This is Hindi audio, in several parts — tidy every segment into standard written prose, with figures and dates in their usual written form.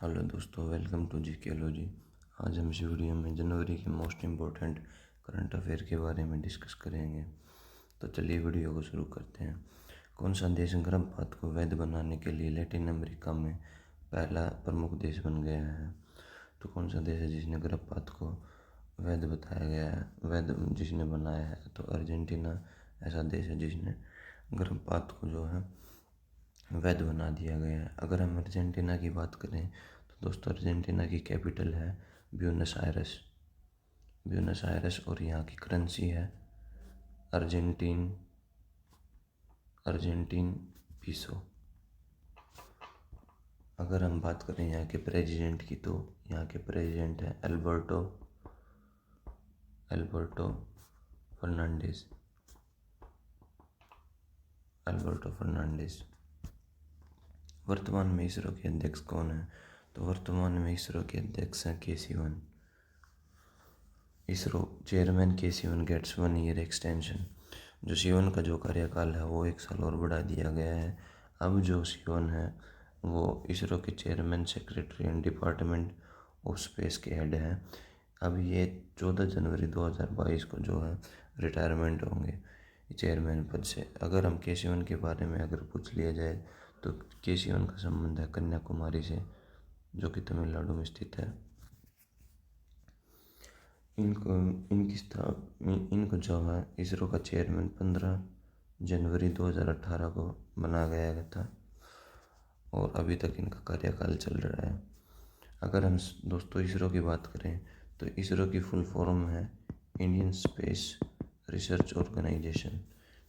हेलो दोस्तों, वेलकम टू जी। आज हम इस वीडियो में जनवरी के मोस्ट इम्पोर्टेंट करंट अफेयर के बारे में डिस्कस करेंगे। तो चलिए वीडियो को शुरू करते हैं। कौन सा देश गर्भपात को वैध बनाने के लिए लैटिन अमेरिका में पहला प्रमुख देश बन गया है? तो कौन सा देश है जिसने गर्भपात को वैध बताया गया है, वैध जिसने बनाया है? तो अर्जेंटीना ऐसा देश है जिसने गर्भपात को जो है वैध बना दिया गया है। अगर हम अर्जेंटीना की बात करें तो दोस्तों, अर्जेंटीना की कैपिटल है ब्यूनस आयरस और यहाँ की करेंसी है अर्जेंटीन अर्जेंटीन पीसो। अगर हम बात करें यहाँ के प्रेसिडेंट की, तो यहाँ के प्रेसिडेंट है एल्बर्टो फर्नांडिस वर्तमान में इसरो के अध्यक्ष कौन है? तो वर्तमान में इसरो के अध्यक्ष हैं K. ISRO chairman K. Gets 1 year extension. जो सिवन का जो कार्यकाल है वो 1 साल और बढ़ा दिया गया है। अब जो सिवन है वो इसरो के chairman, secretary and department of space के हेड हैं। अब ये 14 जनवरी 2022 को जो है रिटायरमेंट होंगे चेयरमैन पद से। अगर हम के. के बारे में अगर पूछ लिया जाए तो के. का संबंध है कन्याकुमारी से, जो कि तमिलनाडु में स्थित है। इनको जो है इसरो का चेयरमैन 15 जनवरी 2018 को बना गया था और अभी तक इनका कार्यकाल चल रहा है। अगर हम दोस्तों इसरो की बात करें तो इसरो की फुल फॉर्म है इंडियन स्पेस रिसर्च ऑर्गेनाइजेशन,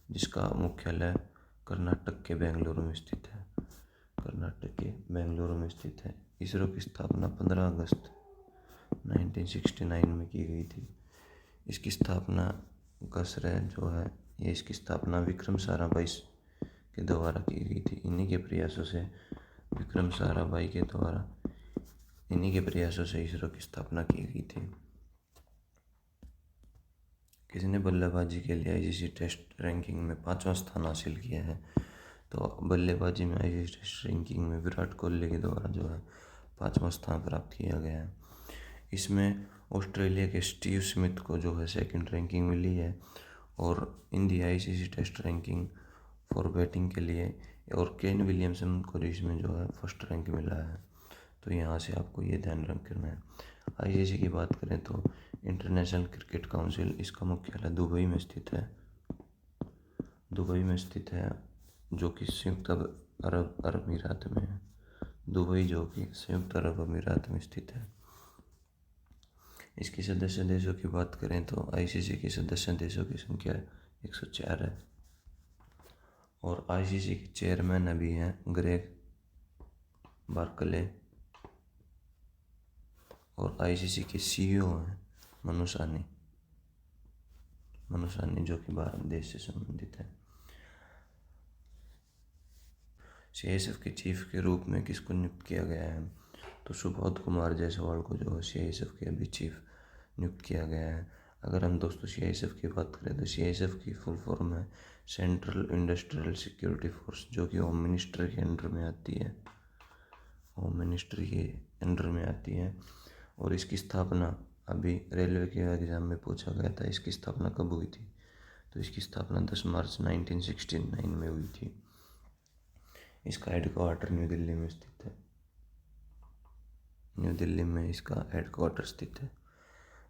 जिसका मुख्यालय कर्नाटक के बेंगलुरु में स्थित है। इसरो की स्थापना 15 अगस्त 1969 में की गई थी। इसकी स्थापना का श्रेय जो है इसकी स्थापना विक्रम साराभाई के द्वारा की गई थी। इन्हीं के प्रयासों से इसरो की स्थापना की गई थी। किसने बल्लेबाजी के लिए आईसीसी टेस्ट रैंकिंग में 5वां स्थान हासिल किया है? तो बल्लेबाजी में आईसीसी टेस्ट रैंकिंग में विराट कोहली के द्वारा जो है 5वां स्थान प्राप्त किया गया है। इसमें ऑस्ट्रेलिया के स्टीव स्मिथ को जो है सेकंड रैंकिंग मिली है और India ICC test ranking for batting के लिए और केन विलियमसन को इसमें जो है फर्स्ट रैंक मिला है। तो यहाँ से आपको ये ध्यान रखना है। आईसीसी की बात करें तो इंटरनेशनल क्रिकेट काउंसिल, इसका मुख्यालय दुबई में स्थित है, जो कि संयुक्त अरब अमीरात में है। दुबई जो कि संयुक्त अरब अमीरात में स्थित है। इसकी सदस्य देशों की बात करें तो आईसीसी के सदस्य देशों की संख्या 104 है और आईसीसी के चेयरमैन अभी हैं ग्रेग बार्कले और आईसीसी के सीईओ हैं मनु सानी, जो कि भारत देश से संबंधित है। सीआईएसएफ के चीफ के रूप में किसको नियुक्त किया गया है? तो सुबोध कुमार जायसवाल को जो है सीआईएसएफ के अभी चीफ नियुक्त किया गया है। अगर हम दोस्तों सीआईएसएफ की बात करें तो सीआईएसएफ की फुल फॉर्म है सेंट्रल इंडस्ट्रियल सिक्योरिटी फोर्स, जो कि होम मिनिस्ट्री के अंडर में आती है और इसकी स्थापना अभी रेलवे के एग्जाम में पूछा गया था, इसकी स्थापना कब हुई थी? तो इसकी स्थापना 10 मार्च 1969 में हुई थी। इसका हेडक्वार्टर न्यू दिल्ली में स्थित है। इसका हेडक्वार्टर स्थित है।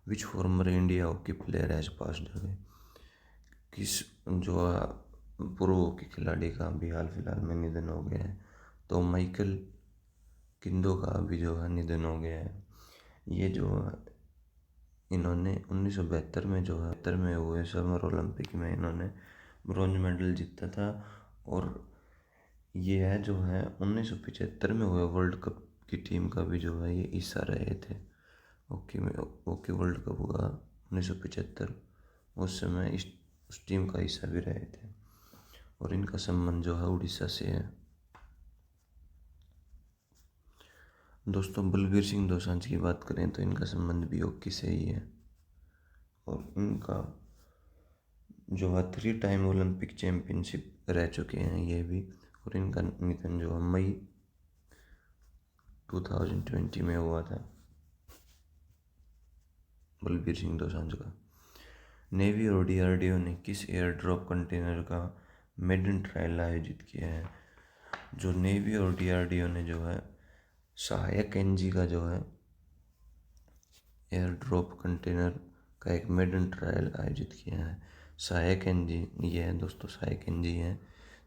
Which former India hockey player has passed away? किस जो पूर्व हॉकी खिलाड़ी का अभी हाल फिलहाल में निधन हो गया है? तो माइकल किंदो का अभी जो है निधन हो गया है। ये जो इन्होंने 1972 में जो है में हुए समर ओलंपिक में इन्होंने ब्रॉन्ज मेडल जीता था और ये है जो है 1975 में हुए वर्ल्ड कप की टीम का भी जो है ये हिस्सा रहे थे। हॉकी वर्ल्ड कप हुआ 1975, उस समय उस टीम का हिस्सा भी रहे थे और इनका संबंध जो है उड़ीसा से है। दोस्तों, बलबीर सिंह दोसांझ की बात करें तो इनका संबंध भी हॉकी से ही है और इनका जो है 3 टाइम ओलंपिक चैंपियनशिप रह चुके हैं ये भी। और इनका निधन जो है मई 2020 में हुआ था, बलबीर सिंह दोसांझ का। नेवी और डीआरडीओ ने किस एयर ड्रॉप कंटेनर का मेडन ट्रायल आयोजित किया है? जो नेवी और डीआरडीओ ने जो है सहायक एनजी का जो है एयर ड्रॉप कंटेनर का एक मेडन ट्रायल आयोजित किया है। सहायक एनजी ये है दोस्तों, सहायक एनजी है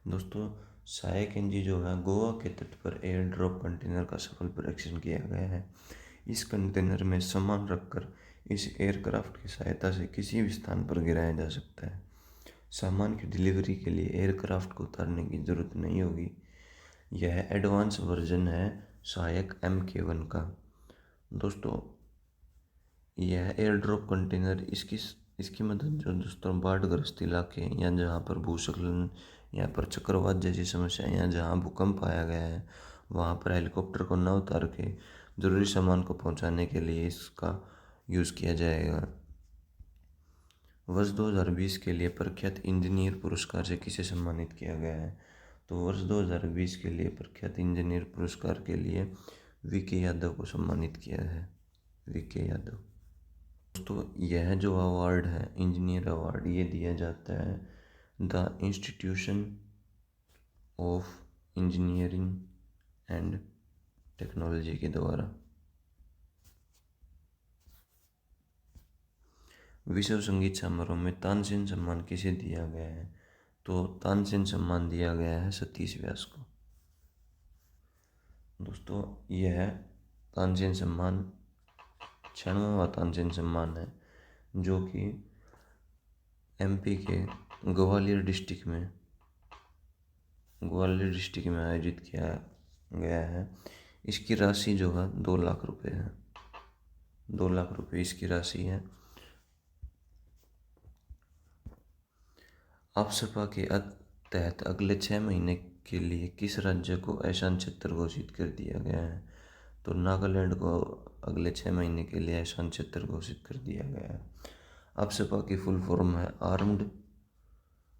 दोस्तों। सहायक एनजी जो है गोवा के तट पर एयर ड्रॉप कंटेनर का सफल परीक्षण किया गया है। इस कंटेनर में सामान रखकर इस एयरक्राफ्ट की सहायता से किसी भी स्थान पर गिराया जा सकता है। सामान की डिलीवरी के लिए एयरक्राफ्ट को उतारने की जरूरत नहीं होगी। यह एडवांस वर्जन है सहायक MK1 का। दोस्तों यह एयर ड्रॉप कंटेनर इसकी मदद जो दोस्तों बाढ़ग्रस्त इलाके या जहाँ पर भूस्खलन या पर चक्रवात जैसी समस्याएं या जहाँ भूकंप आया गया है वहाँ पर हेलीकॉप्टर को न उतार के ज़रूरी सामान को पहुँचाने के लिए इसका यूज़ किया जाएगा। वर्ष 2020 के लिए प्रख्यात इंजीनियर पुरस्कार से किसे सम्मानित किया गया है? तो वर्ष 2020 के लिए प्रख्यात इंजीनियर पुरस्कार के लिए VK यादव को सम्मानित किया है। VK यादव। दोस्तों यह जो अवार्ड है इंजीनियर अवार्ड, ये दिया जाता है the institution of engineering and technology के द्वारा। विश्व संगीत समारोह में तानसेन सम्मान किसे दिया गया है? तो तानसेन सम्मान दिया गया है सतीश व्यास को। दोस्तों यह तानसेन सम्मान 96वां तानसेन सम्मान है जो कि MP के ग्वालियर डिस्ट्रिक्ट में आयोजित किया गया है। इसकी राशि जो है 2 लाख रुपए है। 2 लाख रुपए इसकी राशि है। आपसपा के तहत अगले 6 महीने के लिए किस राज्य को ऐशान क्षेत्र घोषित कर दिया गया है? तो नागालैंड को अगले 6 महीने के लिए ऐशान क्षेत्र घोषित कर दिया गया है। आपसपा की फुल फॉर्म है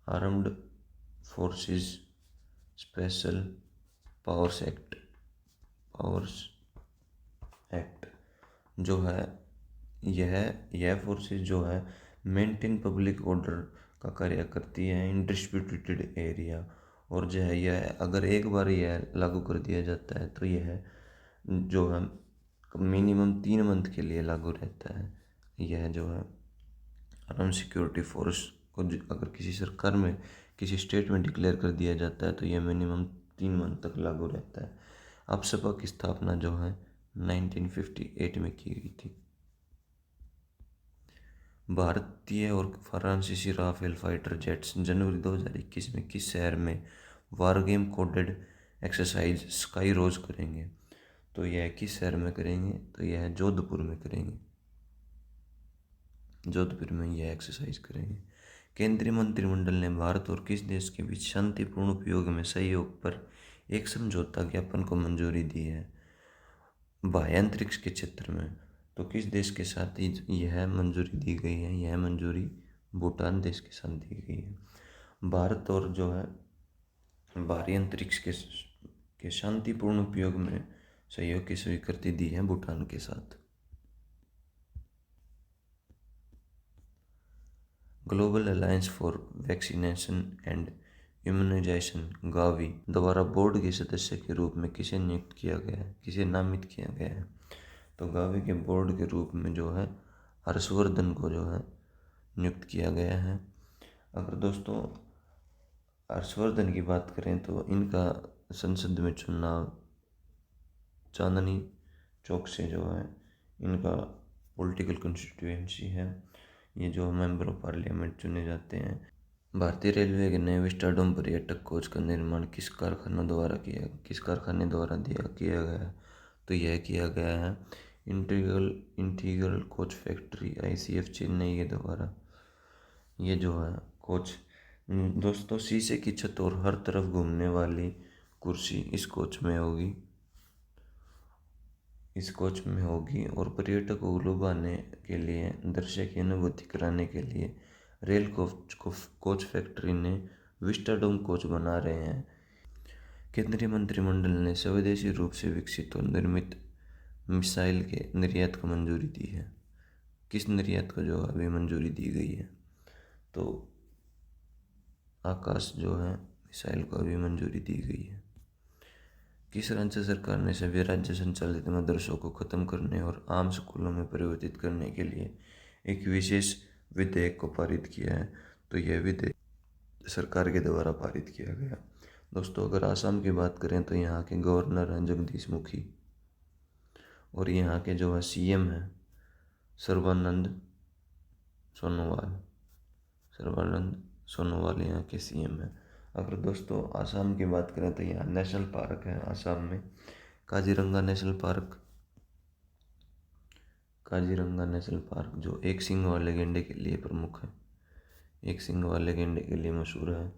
armed forces special powers act जो है यह फोर्सेस जो है मेंटेन पब्लिक ऑर्डर का कार्य करती है इन डिस्प्यूटेड एरिया। और जो है यह अगर एक बार यह लागू कर दिया जाता है तो यह जो है मिनिमम 3 मंथ के लिए लागू रहता है। यह जो है आर्म सिक्योरिटी फोर्स को अगर किसी सरकार में किसी स्टेट में डिक्लेयर कर दिया जाता है तो यह मिनिमम 3 मंथ तक लागू रहता है। आपसपा की स्थापना जो है 1958 में की गई थी। भारतीय और फ्रांसीसी राफेल फाइटर जेट्स जनवरी 2021 में किस शहर में वारगेम कोडेड एक्सरसाइज स्काई रोज करेंगे? तो यह किस शहर में करेंगे? तो यह जोधपुर में करेंगे। जोधपुर में यह एक्सरसाइज करेंगे। केंद्रीय मंत्रिमंडल ने भारत और किस देश के बीच शांतिपूर्ण उपयोग में सहयोग पर एक समझौता ज्ञापन को मंजूरी दी है? बाह्यांतरिक्ष के क्षेत्र में। तो किस देश के साथ यह मंजूरी दी गई है? यह मंजूरी भूटान देश के साथ दी गई है। भारत और जो है बाहरी अंतरिक्ष के शांतिपूर्ण उपयोग में सहयोग की स्वीकृति दी है भूटान के साथ। Global alliance for vaccination and immunisation Gavi द्वारा बोर्ड के सदस्य के रूप में किसे नियुक्त किया गया है, किसे नामित किया गया है? तो गावी के बोर्ड के रूप में जो है हर्षवर्धन को जो है नियुक्त किया गया है। अगर दोस्तों हर्षवर्धन की बात करें तो इनका संसद में चुनाव चांदनी चौक से जो है इनका पॉलिटिकल कंस्टिट्यूएंसी है। ये जो मेंबर ऑफ पार्लियामेंट चुने जाते हैं। भारतीय रेलवे के नए विस्टाडोम पर्यटक कोच का निर्माण किस कारखाने द्वारा किया गया है? तो यह किया गया है integral coach factory ICF Chennai के द्वारा। ये जो है कोच दोस्तों शीशे की छत और हर तरफ घूमने वाली कुर्सी इस कोच में होगी और पर्यटक को लुभाने के लिए दृश्य की अनुभूति कराने के लिए रेल कोच फैक्ट्री ने विस्टाडोम कोच बना रहे हैं। केंद्रीय मंत्रिमंडल ने स्वदेशी रूप से विकसित और निर्मित मिसाइल के निर्यात को मंजूरी दी है। किस निर्यात को जो अभी मंजूरी दी गई है? तो आकाश जो है मिसाइल को अभी मंजूरी दी गई है। किस राज्य सरकार ने सभी राज्य संचालित मदरसों को खत्म करने और आम स्कूलों में परिवर्तित करने के लिए एक विशेष विधेयक को पारित किया है? तो यह विधेयक सरकार के द्वारा पारित किया गया। दोस्तों, अगर आसाम की बात करें तो यहाँ के गवर्नर हैं जगदीश मुखी, और यहाँ के जो है सीएम हैं सर्बानंद सोनोवाल। सर्बानंद सोनोवाल यहाँ के सीएम हैं। अगर दोस्तों आसाम की बात करें तो यहाँ नेशनल पार्क है आसाम में, Kaziranga national park. Kaziranga national park जो एक सींग वाले गैंडे के लिए प्रमुख है, एक सींग वाले गैंडे के लिए मशहूर है।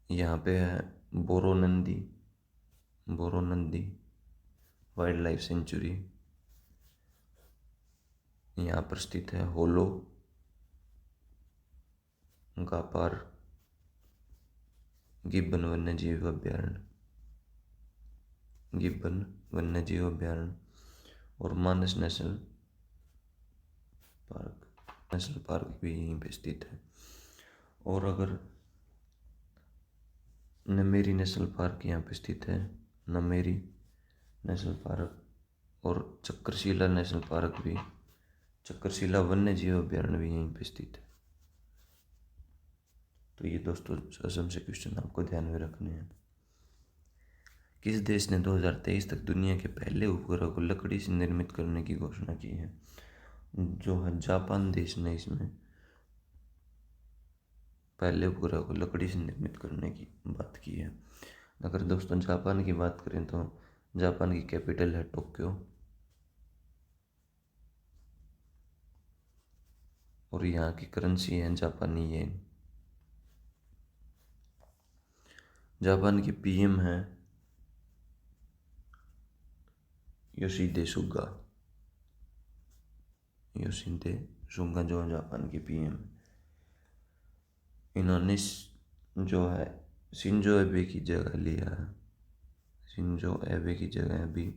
यहाँ पे है बोरोनंदी वाइल्ड लाइफ सेंचुरी। यहाँ पर स्थित है होलो गापार गिब्बन वन्यजीव अभ्यारण्य, और मानस नेशनल पार्क भी यहीं पे स्थित है। और अगर नमेरी नेशनल पार्क यहाँ पे स्थित है, नमेरी नेशनल पार्क, और चक्रशिला नेशनल पार्क भी, चक्रशिला वन्यजीव अभ्यारण्य भी यहीं पे स्थित है। तो ये दोस्तों असम से क्वेश्चन आपको ध्यान में रखने हैं। किस देश ने 2023 तक दुनिया के पहले उपग्रह को लकड़ी से निर्मित करने की घोषणा की है? जो है जापान देश ने इसमें पहले उपग्रह को लकड़ी से निर्मित करने की बात की है। अगर दोस्तों जापान की बात करें तो जापान की कैपिटल है टोक्यो, और यहाँ की करेंसी है जापानी येन। जापान के पीएम है योशिहिदे सुगा जो है जापान के पीएम। इन्होंने जो है शिंजो एबे की जगह लिया है। शिंजो एबे की जगह अभी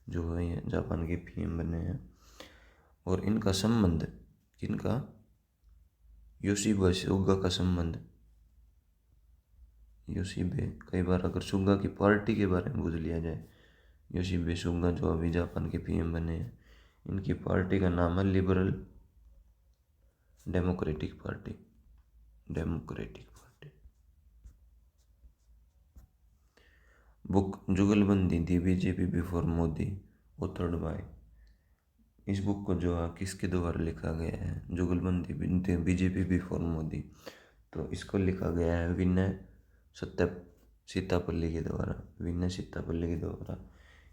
जो है ये जापान के पीएम बने हैं। और इनका संबंध, इनका योशिहिदे सुगा का संबंध, योशिहिदे, कई बार अगर सुगा की पार्टी के बारे में पूछ लिया जाए, योशिहिदे सुगा जो अभी जापान के पीएम बने हैं, इनकी पार्टी का नाम है liberal democratic Party. Book Jugalbandi the BJP before Modi, authored by. इस बुक को जो है किसके द्वारा लिखा गया है? जुगलबंदी बीजेपी बिफोर मोदी। तो इसको लिखा गया है विनय सीतापल्ली के द्वारा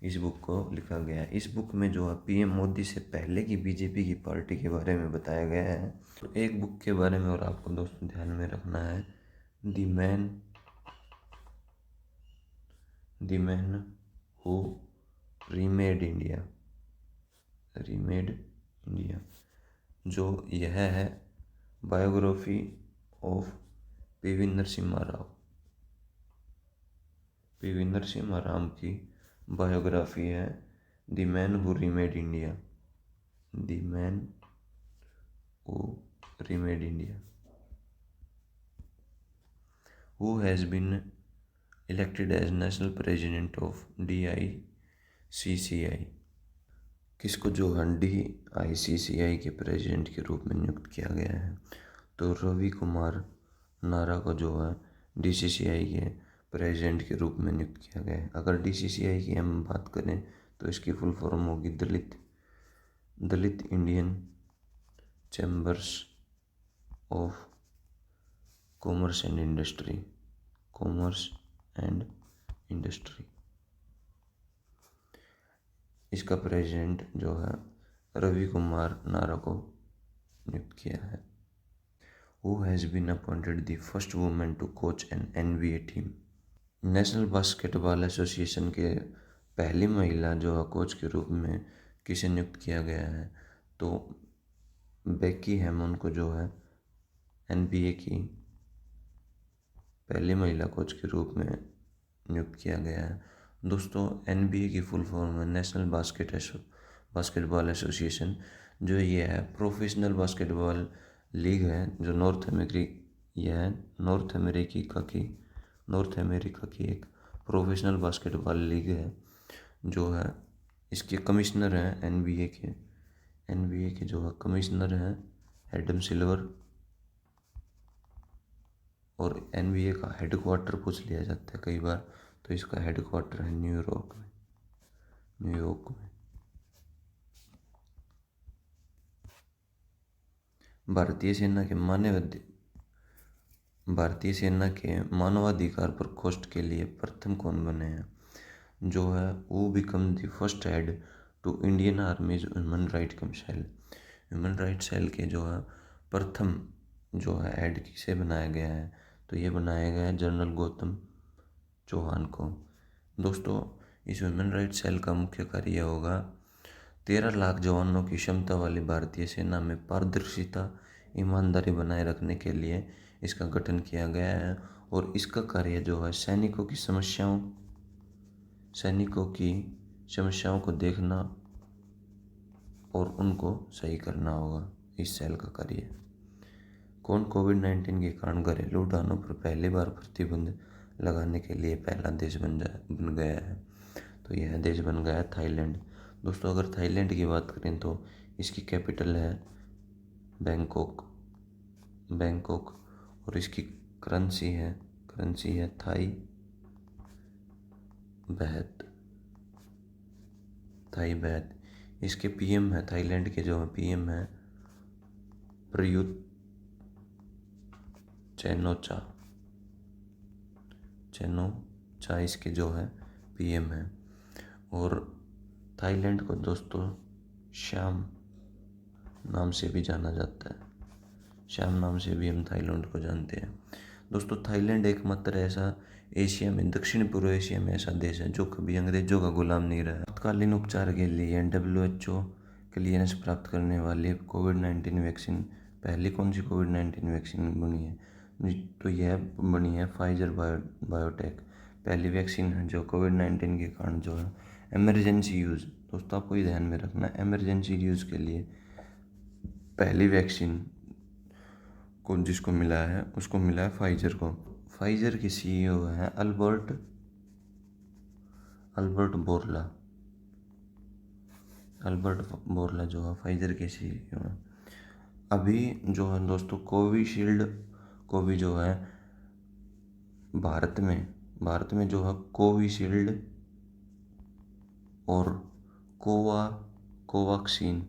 इस बुक को लिखा गया है। इस बुक में जो है पीएम मोदी से पहले की बीजेपी की पार्टी के बारे में बताया गया है। तो एक बुक के बारे में और आपको दोस्तों ध्यान में रखना है, the man who remade India, जो यह है biography of PV Narasimha Rao की बायोग्राफी है, the man who remade India. Who has been elected as national president of DICCI? किसको जो है DICCI के प्रेसिडेंट के रूप में नियुक्त किया गया है? तो रवि कुमार नारा को जो है DCCI के प्रेसिडेंट के रूप में नियुक्त किया गया है। अगर DCCI की हम बात करें तो इसकी फुल फॉर्म होगी Dalit Indian chambers of commerce and industry. इसका प्रेसिडेंट जो है रवि कुमार नारा को नियुक्त किया है। Who has been appointed the first woman to coach an NBA team? National basketball association के पहली महिला जो है कोच के रूप में किसे नियुक्त किया गया है? तो बेकी हैमन को जो है NBA की पहली महिला कोच के रूप में नियुक्त किया गया है। दोस्तों NBA की फुल फॉर्म है नेशनल बास्केटबॉल एसोसिएशन। जो ये है प्रोफेशनल बास्केटबॉल लीग है जो यह है नॉर्थ अमेरिका की एक प्रोफेशनल बास्केटबॉल लीग है जो है। इसके कमिश्नर हैं NBA के जो है कमिश्नर हैं एडम सिल्वर। और NBA का हेडक्वार्टर पूछ लिया जाता है कई बार, तो इसका हेडक्वार्टर है न्यूयॉर्क में। भारतीय सेना के मानवाधिकार प्रकोष्ठ के लिए प्रथम कौन बने हैं? जो है वो become the first head to Indian army's human right cell के जो है प्रथम जो है हेड किसे बनाया गया है? तो ये बनाया गया है जनरल गौतम चौहान को। दोस्तों इस ह्यूमन राइट सेल का मुख्य कार्य यह होगा 13 लाख जवानों की क्षमता वाली भारतीय सेना में पारदर्शिता ईमानदारी बनाए रखने के लिए इसका गठन किया गया है। और इसका कार्य जो है सैनिकों की समस्याओं को देखना और उनको सही करना होगा इस सेल का कार्य। कौन कोविड-19 के कारण घरेलू उड़ानों पर पहली बार प्रतिबंध लगाने के लिए पहला देश बन गया है? तो यह देश बन गया है थाईलैंड। दोस्तों अगर थाईलैंड की बात करें तो इसकी कैपिटल है बैंकॉक और इसकी करेंसी है थाई बाथ। इसके पीएम है थाईलैंड के जो पीएम है प्रयुत चैनोचा इसके जो है पीएम है। और थाईलैंड को दोस्तों श्याम नाम से भी जाना जाता है। श्याम नाम से भी हम थाईलैंड को जानते हैं। दोस्तों थाईलैंड एकमात्र ऐसा एशिया में दक्षिण पूर्व एशिया में ऐसा देश है जो कभी अंग्रेजों का गुलाम नहीं रहा। तत्कालीन उपचार के लिए WHO क्लियरेंस प्राप्त करने वाली कोविड-19 वैक्सीन पहली कौन सी कोविड-19 वैक्सीन बनी है? तो यह बनी है फाइजर बायोटेक। पहली वैक्सीन है जो कोविड-19 के कारण जो है इमरजेंसी यूज़। दोस्तों आपको ये ध्यान में रखना इमरजेंसी यूज़ के लिए पहली वैक्सीन को जिसको मिला है उसको मिला है फाइजर को। फाइजर के CEO हैं अल्बर्ट बोरला जो है फाइजर के CEO हैं। अभी जो है दोस्तों कोविशील्ड को भी जो है भारत में जो है कोविशील्ड और कोवाक्सिन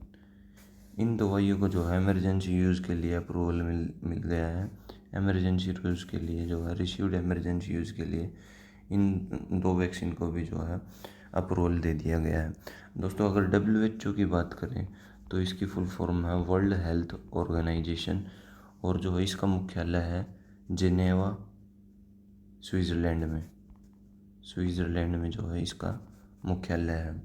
इन दवाइयों को जो है इमरजेंसी यूज़ के लिए अप्रूवल मिल गया है। इमरजेंसी यूज़ के लिए जो है रिसीव्ड इमरजेंसी यूज़ के लिए इन 2 वैक्सीन को भी जो है अप्रूवल दे दिया गया है। दोस्तों अगर WHO की बात करें तो इसकी फुल फॉर्म है वर्ल्ड हेल्थ ऑर्गेनाइजेशन और जो है इसका मुख्यालय है जिनेवा स्विट्ज़रलैंड में जो है इसका मुख्यालय है।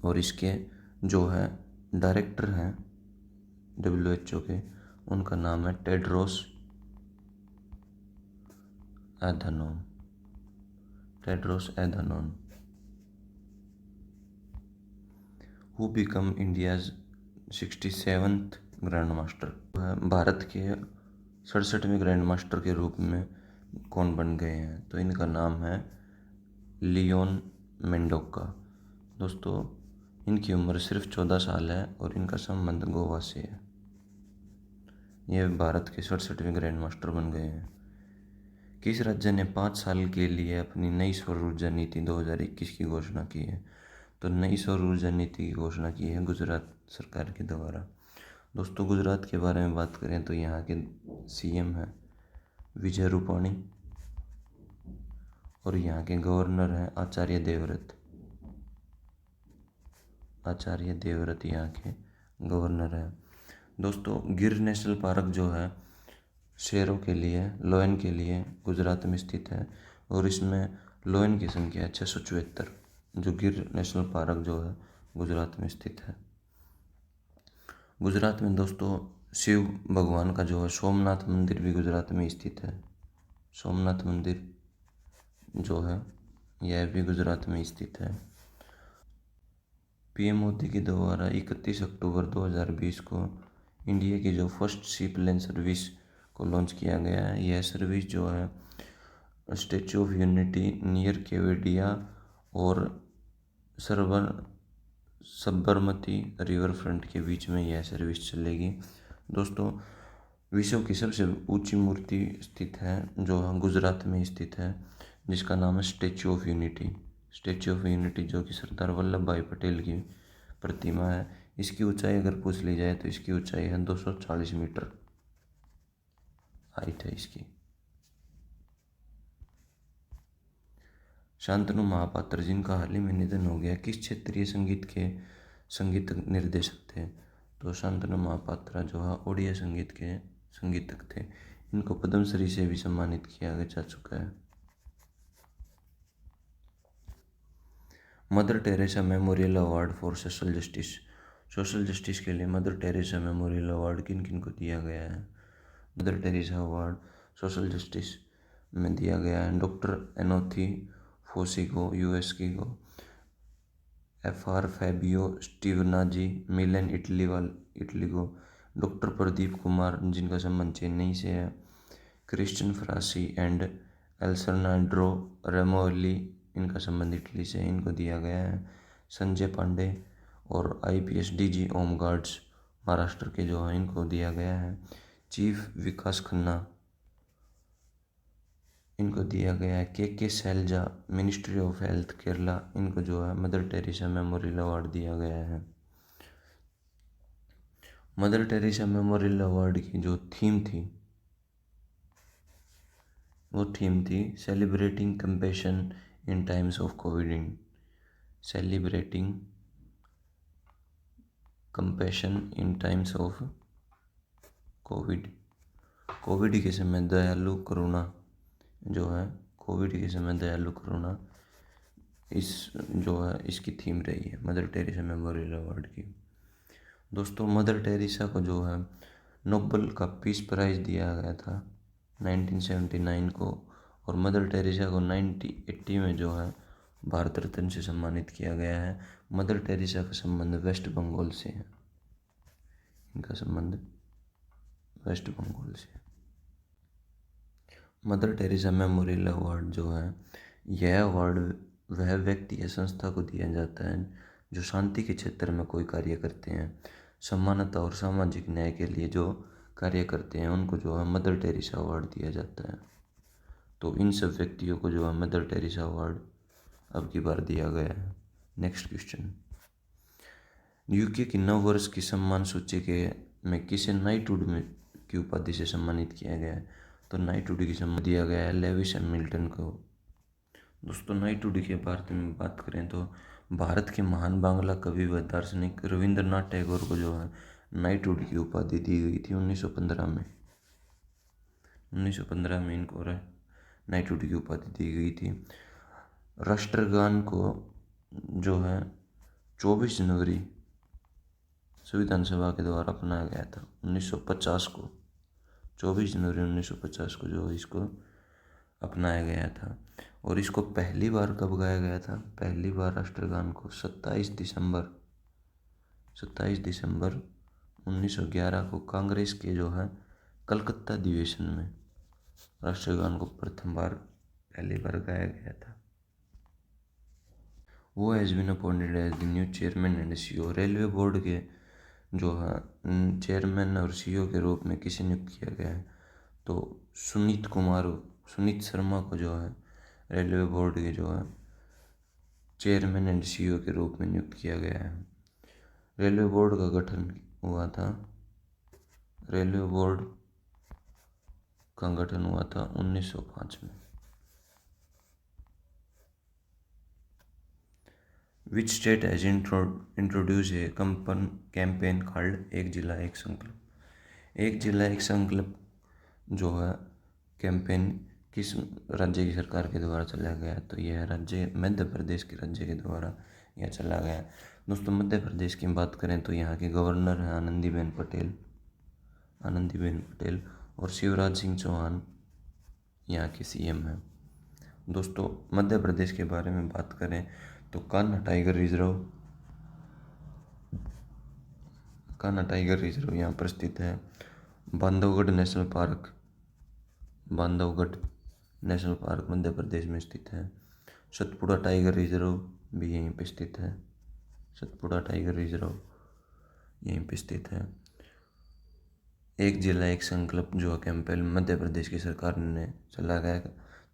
और इसके जो है डायरेक्टर हैं WHO के उनका नाम है Tedros Adhanom who become India's 67th grandmaster. भारत के 67वें ग्रैंड मास्टर के रूप में कौन बन गए हैं? तो इनका नाम है लियोन मेंडोका। दोस्तों इनकी उम्र सिर्फ 14 साल है और इनका संबंध गोवा से है। यह भारत के 67वें ग्रैंड मास्टर बन गए हैं। किस राज्य ने 5 साल के लिए अपनी नई सौर ऊर्जा नीति 2021 की घोषणा की है? तो नई सौर ऊर्जा नीति की घोषणा की है गुजरात सरकार के द्वारा। दोस्तों गुजरात के बारे में बात करें तो यहाँ के CM हैं विजय रूपाणी और यहाँ के गवर्नर हैं आचार्य देवव्रत यहाँ के गवर्नर हैं। दोस्तों गिर नेशनल पार्क जो है शेरों के लिए लोयन के लिए गुजरात में स्थित है और इसमें लोयन की संख्या है 674। जो गिर नेशनल पार्क जो है गुजरात में स्थित है। गुजरात में दोस्तों शिव भगवान का जो है सोमनाथ मंदिर भी गुजरात में स्थित है। सोमनाथ मंदिर जो है यह भी गुजरात में स्थित है। पीएम मोदी के द्वारा 31 अक्टूबर 2020 को इंडिया की जो फर्स्ट सी प्लेन सर्विस को लॉन्च किया गया है। यह सर्विस जो है statue of unity near Kevadia और सरवर साबरमती रिवर फ्रंट के बीच में यह सर्विस चलेगी। दोस्तों, विश्व की सबसे ऊंची मूर्ति स्थित है जो गुजरात में स्थित है, जिसका नाम है statue of unity. Statue of unity जो कि सरदार वल्लभ भाई पटेल की प्रतिमा है। इसकी ऊंचाई अगर पूछ ली जाए तो इसकी ऊंचाई है 240 मीटर हाइट है इसकी। शांतनु महापात्र, जिनका हाल ही में निधन हो गया, किस क्षेत्रीय संगीत के संगीत निर्देशक थे? तो शांतनु महापात्रा जो है ओडिया संगीत के संगीतक थे। इनको पद्मश्री से भी सम्मानित किया जा चुका है। Mother Teresa memorial award for social justice. Social justice के लिए मदर टेरेसा मेमोरियल अवार्ड किन किन को दिया गया है? Mother Teresa award social justice में दिया गया है डॉक्टर एनोथी फोसी को यूएस की को, एफआर फैबियो स्टीवनाजी मिलन इटली को, डॉक्टर प्रदीप कुमार जिनका संबंध चेन्नई से है, क्रिश्चियन फ्रासी एंड एल्सरनाड्रो रेमोली इनका संबंध इटली से, इनको दिया गया है। संजय पांडे और आईपीएस डीजी होमगार्ड्स महाराष्ट्र के जो हैं इनको दिया गया है। चीफ विकास खन्ना इनको दिया गया है। K Shailaja ministry of health Kerala, इनको जो है मदर टेरेसा मेमोरियल अवार्ड दिया गया है। मदर टेरेसा मेमोरियल अवार्ड की जो थीम थी वो थीम थी celebrating compassion in times of Covid. Celebrating compassion in times of Covid. Covid के समय दयालु करुणा जो है, कोविड के समय दयालु करुणा इस जो है इसकी थीम रही है मदर टेरेसा मेमोरियल अवार्ड की। दोस्तों, मदर टेरेसा को जो है नोबेल का पीस प्राइज़ दिया गया था 1979 को, और मदर टेरेसा को 1980 में जो है भारत रत्न से सम्मानित किया गया है। मदर टेरेसा का संबंध वेस्ट बंगाल से है। इनका संबंध वेस्ट बंगाल से है। मदर टेरेसा मेमोरियल अवार्ड जो है, यह अवार्ड वह व्यक्ति या संस्था को दिया जाता है जो शांति के क्षेत्र में कोई कार्य करते हैं, समानता और सामाजिक न्याय के लिए जो कार्य करते हैं, उनको जो है मदर टेरेसा अवार्ड दिया जाता है। तो इन सब व्यक्तियों को जो है मदर टेरेसा अवार्ड अब की बार दिया गया है। नेक्स्ट क्वेश्चन, यूके की नव वर्ष की सम्मान सूची के में किसे नाइटहुड में की उपाधि से सम्मानित किया गया है? तो नाइटहुड की सम्मान दिया गया है लेविस हैमिल्टन को। दोस्तों, नाइटहुड के बारे में बात करें तो भारत के महान बांग्ला कवि व दार्शनिक रविंद्रनाथ टैगोर को जो है नाइटहुड की उपाधि दी गई थी 1915 में। 1915 में इनको नाइटहुड की उपाधि दी गई थी। राष्ट्रगान को जो है 24 जनवरी संविधान सभा के द्वारा अपनाया गया था 1950 को। 24 जनवरी 1950 को जो इसको अपनाया गया था। और इसको पहली बार कब गाया गया था? पहली बार राष्ट्रगान को 27 दिसंबर 1911 को कांग्रेस के जो है कलकत्ता अधिवेशन में राष्ट्रगान को पहली बार गाया गया था। वो has been appointed as the new chairman and CEO. Railway board के जो है चेयरमैन और सीईओ के रूप में किसे नियुक्त किया गया है? तो सुनीत शर्मा को जो है रेलवे बोर्ड के जो है चेयरमैन एंड सीईओ के रूप में नियुक्त किया गया है। रेलवे बोर्ड का गठन हुआ था 1905 में। Which state has introduce A campaign called एक जिला एक संकल्प। एक जिला एक संकल्प जो है कैंपेन किस राज्य की सरकार के द्वारा चलाया गया? तो यह राज्य मध्य प्रदेश के राज्य के द्वारा यह चला गया। दोस्तों, मध्य प्रदेश की बात करें तो यहाँ के गवर्नर हैं आनंदीबेन पटेल और शिवराज सिंह चौहान यहाँ के सीएम हैं। दोस्तों मध्य प्रदेश के बारे में बात करें तो कान्हा टाइगर रिजर्व यहाँ पर स्थित है। बांधवगढ़ नेशनल पार्क मध्य प्रदेश में स्थित है। सतपुड़ा टाइगर रिजर्व भी यहीं पे स्थित है। सतपुड़ा टाइगर रिजर्व यहीं पे स्थित है। एक जिला एक संकल्प जो कैंपेन मध्य प्रदेश की सरकार ने चला गया।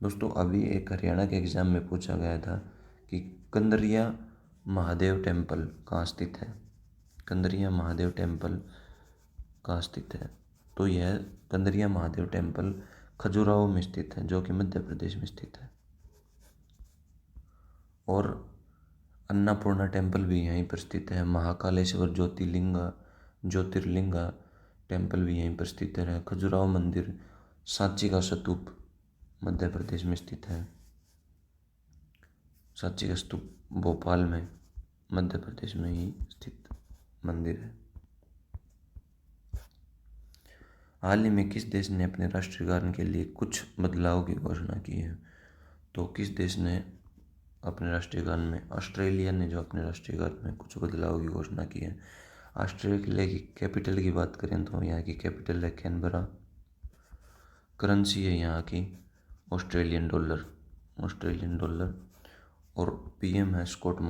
दोस्तों अभी एक हरियाणा के एग्जाम में पूछा गया था कि कंदरिया महादेव टेम्पल कहाँ स्थित है। कंदरिया महादेव टेम्पल कहाँ स्थित है, तो यह कंदरिया महादेव टेम्पल खजुराहो में स्थित है, जो कि मध्य प्रदेश में स्थित है। और अन्नपूर्णा टेम्पल भी यहीं पर स्थित है। महाकालेश्वर ज्योतिर्लिंगा टेम्पल भी यहीं पर स्थित है। खजुराहो मंदिर, सांची का स्तूप मध्य प्रदेश में स्थित है। सांची का स्तूप भोपाल में मध्य प्रदेश में ही स्थित मंदिर है। हाल ही में किस देश ने अपने राष्ट्रीय गान के लिए कुछ बदलाव की घोषणा की है, तो किस देश ने अपने राष्ट्रीय गान में, ऑस्ट्रेलिया ने जो अपने राष्ट्रीय गान में कुछ बदलाव की घोषणा की है। ऑस्ट्रेलिया की कैपिटल की बात करें तो यहाँ की कैपिटल है कैनबरा। करेंसी है यहाँ की ऑस्ट्रेलियन डॉलर। और पीएम है स्कॉट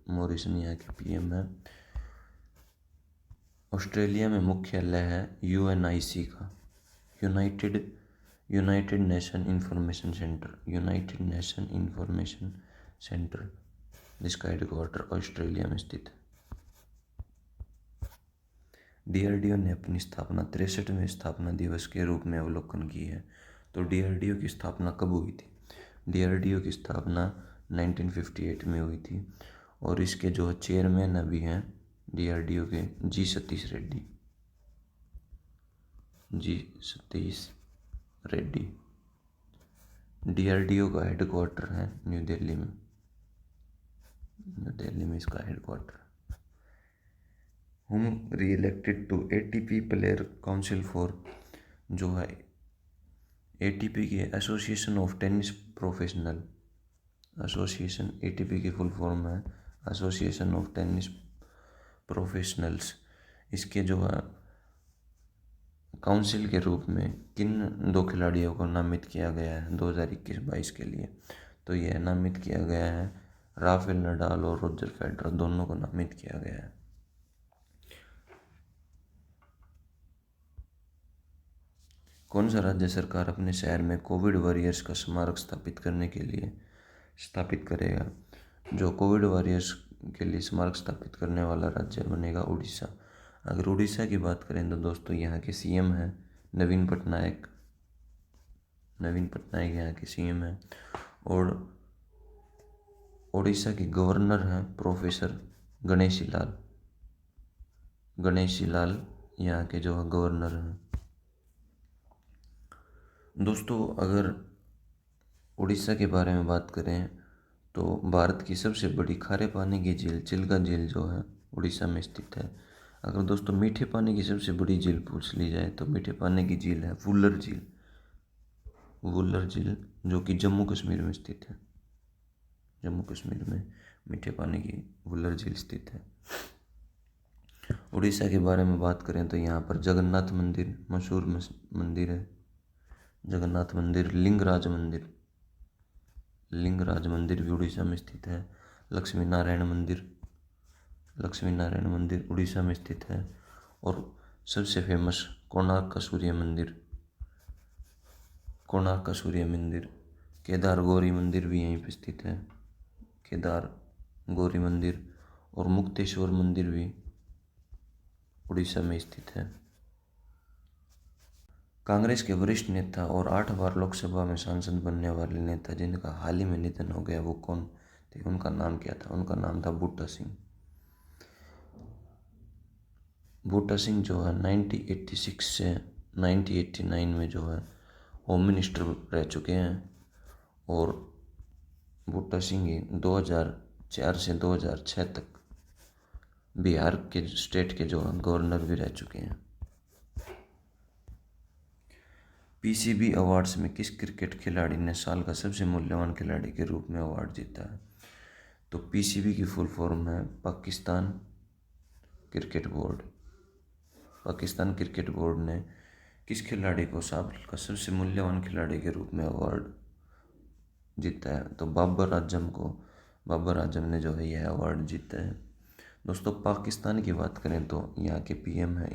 मॉरिसन यहाँ के पीएम है। ऑस्ट्रेलिया में मुख्यालय है यूएनआईसी का, यूनाइटेड नेशन इंफॉर्मेशन सेंटर, जिसका हेडक्वार्टर ऑस्ट्रेलिया में स्थित है। डीआरडीओ ने अपनी स्थापना 63वें स्थापना दिवस के रूप में अवलोकन की है। तो डीआरडीओ की स्थापना कब हुई थी? डीआरडीओ की स्थापना 1958 में हुई थी। और इसके जो चेयरमैन अभी हैं डीआरडीओ के जी सतीश रेड्डी। डीआरडीओ का हेडक्वार्टर है न्यू दिल्ली में इसका हेडक्वार्टर। हम re-elected to ATP player council for, जो है एटीपी की association of tennis professional association. ATP की फुल फॉर्म है एसोसिएशन ऑफ टेनिस प्रोफेशनल्स। इसके जो है काउंसिल के रूप में किन 2 खिलाड़ियों को नामित किया गया है 2021-22 के लिए? तो यह नामित किया गया है राफेल नडाल और रोजर फेडरर, दोनों को नामित किया गया है। कौन सा राज्य सरकार अपने शहर में कोविड वॉरियर्स का स्मारक स्थापित करेगा? जो कोविड वॉरियर्स के लिए स्मारक स्थापित करने वाला राज्य बनेगा उड़ीसा। अगर उड़ीसा की बात करें तो दोस्तों यहाँ के सीएम हैं नवीन पटनायक यहाँ के सीएम हैं। और उड़ीसा के गवर्नर हैं प्रोफेसर गणेशी लाल यहाँ के जो है गवर्नर हैं। दोस्तों अगर उड़ीसा के बारे में बात करें तो भारत की सबसे बड़ी खारे पानी की झील चिल्का झील जो है उड़ीसा में स्थित है। अगर दोस्तों मीठे पानी की सबसे बड़ी झील पूछ ली जाए तो मीठे पानी की झील है वुलर झील, जो कि जम्मू कश्मीर में स्थित है। जम्मू कश्मीर में मीठे पानी की वुलर झील स्थित है। उड़ीसा के बारे में बात करें तो यहाँ पर जगन्नाथ मंदिर मशहूर मंदिर है। जगन्नाथ मंदिर, लिंगराज मंदिर भी उड़ीसा में स्थित है। लक्ष्मी नारायण मंदिर उड़ीसा में स्थित है। और सबसे फेमस कोणार्क का सूर्य मंदिर, केदार गौरी मंदिर भी यहीं पर स्थित है। केदार गौरी मंदिर और मुक्तेश्वर मंदिर भी उड़ीसा में स्थित है। कांग्रेस के वरिष्ठ नेता और 8 बार लोकसभा में सांसद बनने वाले नेता जिनका हाल ही में निधन हो गया वो कौन थे? उनका नाम क्या था? उनका नाम था बूटा सिंह जो है 1986 से 1989 में जो है होम मिनिस्टर रह चुके हैं। और बूटा सिंह 2004 से 2006 तक बिहार के स्टेट के जो है गवर्नर भी रह चुके हैं। पीसीबी अवार्ड्स में किस क्रिकेट खिलाड़ी ने साल का सबसे मूल्यवान खिलाड़ी के रूप में अवार्ड जीता है? तो पीसीबी की फुल फॉर्म है Pakistan cricket board. Pakistan cricket board ने किस खिलाड़ी को साल का सबसे मूल्यवान खिलाड़ी के रूप में अवार्ड जीता है? तो बाबर आजम ने जो है यह अवार्ड जीता है। दोस्तों, पाकिस्तान की बात करें तो यहाँ के पीएम है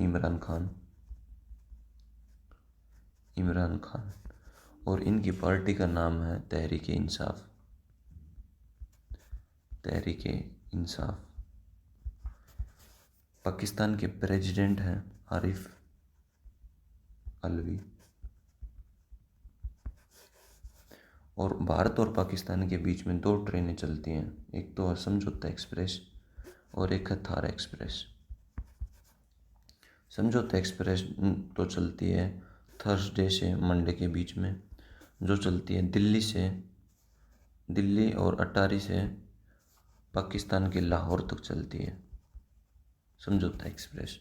इमरान खान और इनकी पार्टी का नाम है तहरीक इंसाफ। पाकिस्तान के प्रेसिडेंट हैं आरिफ अलवी। और भारत और पाकिस्तान के बीच में 2 ट्रेनें चलती हैं, एक तो समझौता एक्सप्रेस और एक है थार एक्सप्रेस। समझौता एक्सप्रेस तो चलती है थर्सडे से मंडे के बीच में, जो चलती है दिल्ली और अटारी से पाकिस्तान के लाहौर तक चलती है समझौता एक्सप्रेस।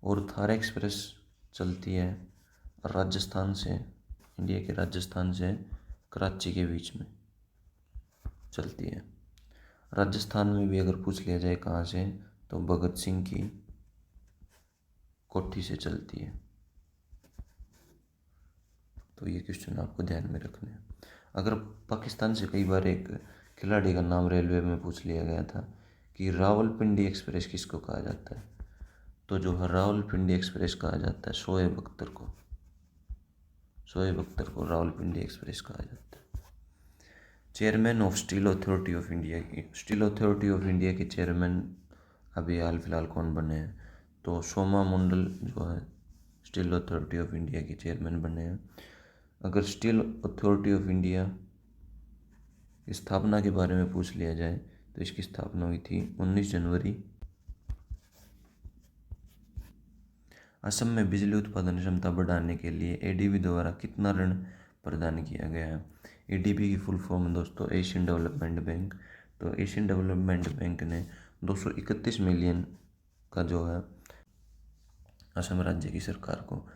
और थार एक्सप्रेस चलती है इंडिया के राजस्थान से कराची के बीच में चलती है। राजस्थान में भी अगर पूछ लिया जाए कहाँ से, तो भगत सिंह की कोठी से चलती है। तो ये क्वेश्चन आपको ध्यान में रखना है। अगर पाकिस्तान से कई बार एक खिलाड़ी का नाम रेलवे में पूछ लिया गया था कि रावलपिंडी एक्सप्रेस किसको कहा जाता है, तो जो है रावलपिंडी एक्सप्रेस कहा जाता है शोएब अख्तर को रावलपिंडी एक्सप्रेस कहा जाता है। Chairman of steel authority of India के चेयरमैन अभी हाल फिलहाल कौन बने हैं? तो सोमा मंडल जो है स्टील अथॉरिटी ऑफ इंडिया के चेयरमैन बने हैं। अगर स्टील अथॉरिटी ऑफ इंडिया की स्थापना के बारे में पूछ लिया जाए तो इसकी स्थापना हुई थी 19 जनवरी। असम में बिजली उत्पादन क्षमता बढ़ाने के लिए एडीबी द्वारा कितना ऋण प्रदान किया गया है? एडीबी की फुल फॉर्म दोस्तों एशियन डेवलपमेंट बैंक। तो एशियन डेवलपमेंट बैंक ने 231 मिलियन का जो है असम राज्य की सरकार को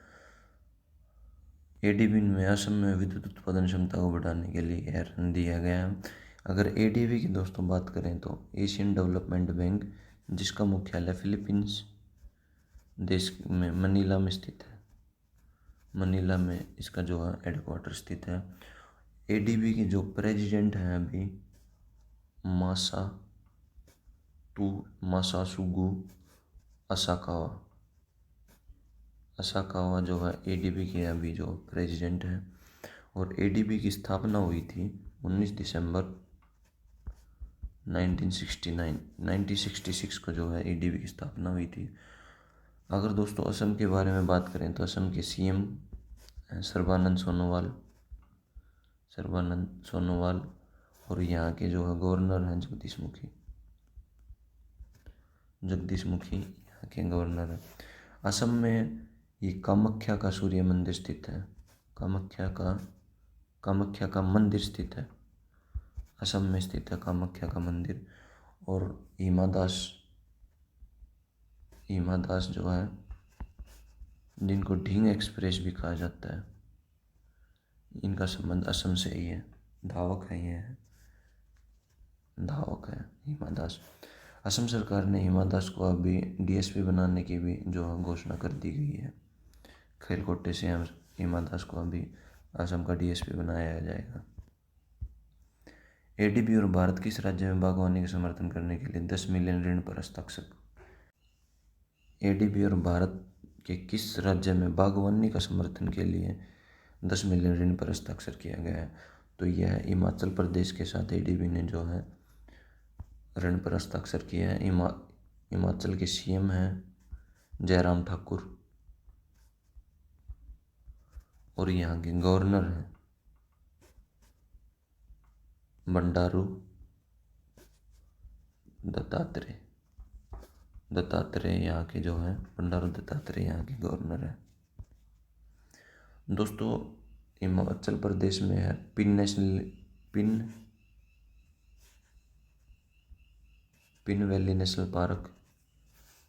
एडीबी में असम में विद्युत उत्पादन क्षमता को बढ़ाने के लिए यह ऋण दिया गया है। अगर एडीबी की दोस्तों बात करें तो एशियन डेवलपमेंट बैंक, जिसका मुख्यालय फिलीपींस देश में मनीला में स्थित है, मनीला में इसका जो है हेडक्वार्टर स्थित है। एडीबी के जो प्रेसिडेंट हैं अभी मासासुगु असाकावा जो है एडीबी के अभी जो प्रेसिडेंट हैं। और एडीबी की स्थापना हुई थी 19 दिसंबर 1966 को जो है एडीबी की स्थापना हुई थी। अगर दोस्तों असम के बारे में बात करें तो असम के सीएम सर्बानंद सोनोवाल और यहाँ के जो है गवर्नर हैं जगदीश मुखी यहाँ के गवर्नर हैं। असम में ये कामाख्या का सूर्य मंदिर स्थित है, कामाख्या का मंदिर स्थित है, असम में स्थित है कामाख्या का मंदिर। और हिमा दास जो है, जिनको ढींग एक्सप्रेस भी कहा जाता है, इनका संबंध असम से ही है। धावक है हिमा दास। असम सरकार ने हिमा दास को अभी डीएसपी बनाने की भी जो घोषणा कर दी गई है। खेल कोटे से हिमा दास को अभी असम का डीएसपी बनाया जाएगा। एडीबी और भारत किस राज्य में बागवानी का समर्थन करने के लिए 10 मिलियन ऋण पर हस्ताक्षर? एडीबी और भारत के किस राज्य में बागवानी का समर्थन के लिए 10 मिलियन ऋण पर हस्ताक्षर किया गया है? तो यह हिमाचल प्रदेश के साथ एडीबी ने जो है ऋण पर हस्ताक्षर किया है। हिमाचल के सीएम हैं जयराम ठाकुर और यहाँ के गवर्नर हैं बंडारू दत्तात्रेय यहाँ के जो है बंडारू दत्तात्रेय यहाँ के गवर्नर हैं। दोस्तों, हिमाचल प्रदेश में है pin valley national park,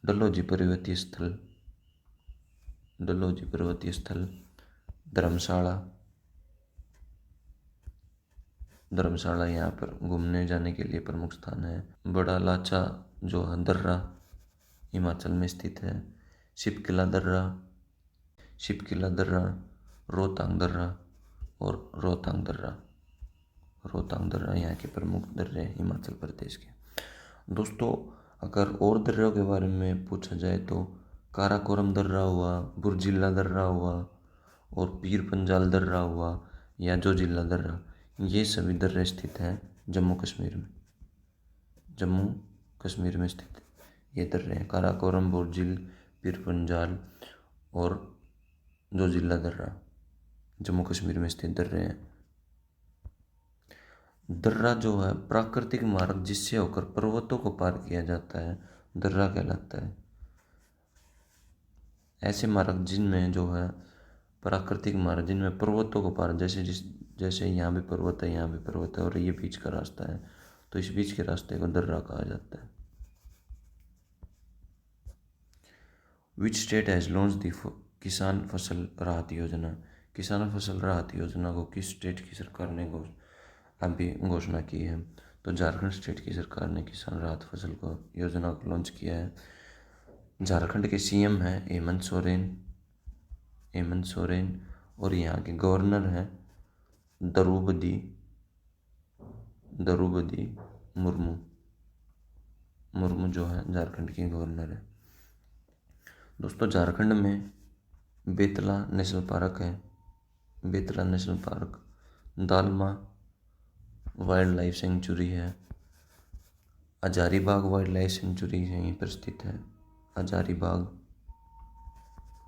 Dalhousie पर्वतीय स्थल, धर्मशाला, धर्मशाला यहाँ पर घूमने जाने के लिए प्रमुख स्थान है। बड़ा लाचा जो है दर्रा हिमाचल में स्थित है। शिपकिला दर्रा, शिपकिला दर्रा, रोहतांग दर्रा और रोहतांग दर्रा, रोहतांग दर्रा यहाँ के प्रमुख दर्रे हैं हिमाचल प्रदेश के। दोस्तों अगर और दर्रों के बारे में पूछा जाए तो काराकोरम दर्रा हुआ, बुरजिल्ला दर्रा हुआ और पीर पंजाल दर्रा हुआ या जो जिला दर्रा, ये सभी दर्रे स्थित हैं जम्मू कश्मीर में। जम्मू कश्मीर में स्थित ये दर्रे हैं काराकोरम, बुरजिल, पीर पंजाल और जो जिला दर्रा, जम्मू कश्मीर में स्थित दर्रे हैं। दर्रा जो है प्राकृतिक मार्ग जिससे होकर पर्वतों को पार किया जाता है, दर्रा कहलाता है। ऐसे मार्ग जिनमें जो है प्राकृतिक मार्ग जिनमें पर्वतों को पार, जैसे यहाँ भी पर्वत है, यहाँ भी पर्वत है और ये बीच का रास्ता है, तो इस बीच के रास्ते को दर्रा कहा जाता है। विच स्टेट हैज़ लॉन्च दी किसान फसल राहत योजना? किसान फसल राहत योजना को किस स्टेट की सरकार ने अभी घोषणा की है? तो झारखंड स्टेट की सरकार ने किसान राहत फसल को योजना को लॉन्च किया है। झारखंड के सीएम हैं हेमंत सोरेन, हेमंत सोरेन और यहाँ के गवर्नर हैं द्रौपदी मुर्मू, मुर्मू जो है झारखंड की गवर्नर है। दोस्तों झारखंड में बेतला नेशनल पार्क है, Betla national park, dalma wild life sanctuary है, हजारीबाग वाइल्ड लाइफ सेंचुरी यहीं पर स्थित है, हजारीबाग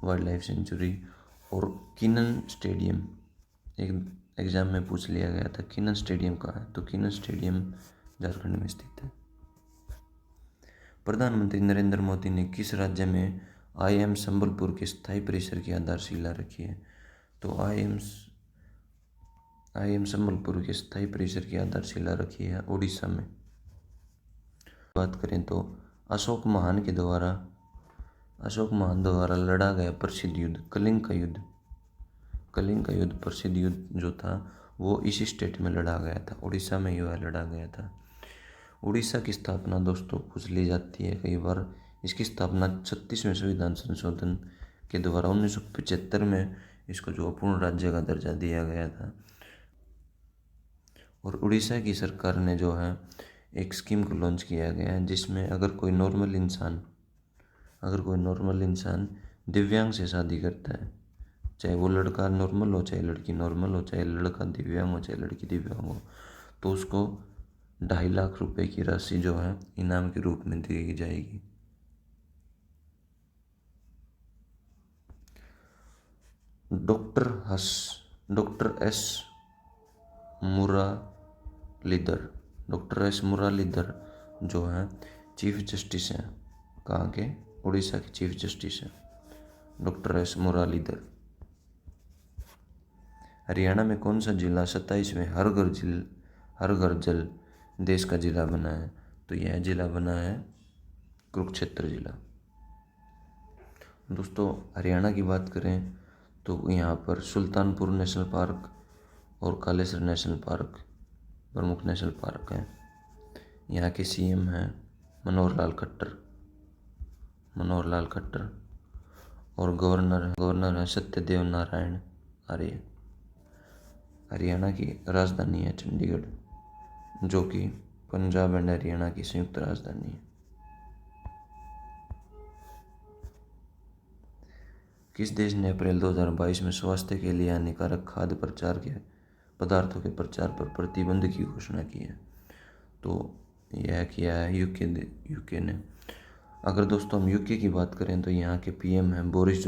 वाइल्ड लाइफ सेंचुरी। और किनन स्टेडियम, एक एग्जाम में पूछ लिया गया था किनन स्टेडियम कहाँ है, तो किनन स्टेडियम झारखंड में स्थित है। प्रधानमंत्री नरेंद्र मोदी ने किस राज्य में IIM संबलपुर के स्थायी परिसर की आधारशिला रखी है? तो IIM संबलपुर के स्थायी परिसर की आधारशिला रखी है उड़ीसा में। बात करें तो अशोक महान द्वारा लड़ा गया प्रसिद्ध युद्ध कलिंग का युद्ध, कलिंग का युद्ध प्रसिद्ध युद्ध जो था वो इसी स्टेट में लड़ा गया था, उड़ीसा में यह लड़ा गया था। उड़ीसा की स्थापना दोस्तों पूछ ली जाती है कई बार। इसकी स्थापना 36वें संविधान संशोधन के द्वारा 1975 में इसको जो अपूर्ण राज्य का दर्जा दिया गया था। और उड़ीसा की सरकार ने जो है एक स्कीम को लॉन्च किया गया है जिसमें अगर कोई नॉर्मल इंसान दिव्यांग से शादी करता है, चाहे वो लड़का नॉर्मल हो चाहे लड़की नॉर्मल हो, चाहे लड़का दिव्यांग हो चाहे लड़की दिव्यांग हो, तो उसको 2.5 लाख रुपए की राशि जो है इनाम के रूप में दी जाएगी। डॉक्टर एस मुरलीधर जो है चीफ जस्टिस हैं, कहाँ के? उड़ीसा के चीफ जस्टिस हैं डॉक्टर एस मुरलीधर। हरियाणा में कौन सा जिला 27वें हर घर जल देश का जिला बना है? तो यह जिला बना है कुरुक्षेत्र जिला। दोस्तों हरियाणा की बात करें तो यहाँ पर सुल्तानपुर नेशनल पार्क और कालेसर नेशनल पार्क प्रमुख नेशनल पार्क हैं। यहाँ के सीएम हैं मनोहर लाल खट्टर और गवर्नर है सत्यदेव नारायण आर्य। हरियाणा की राजधानी है चंडीगढ़, जो कि पंजाब एंड हरियाणा की संयुक्त राजधानी है। किस देश ने अप्रैल 2022 में स्वास्थ्य के लिए हानिकारक खाद्य पदार्थों के प्रचार पर प्रतिबंध की घोषणा की है? तो यह किया है यूके ने। अगर दोस्तों हम यूके की बात करें तो यहाँ के पीएम हैं बोरिस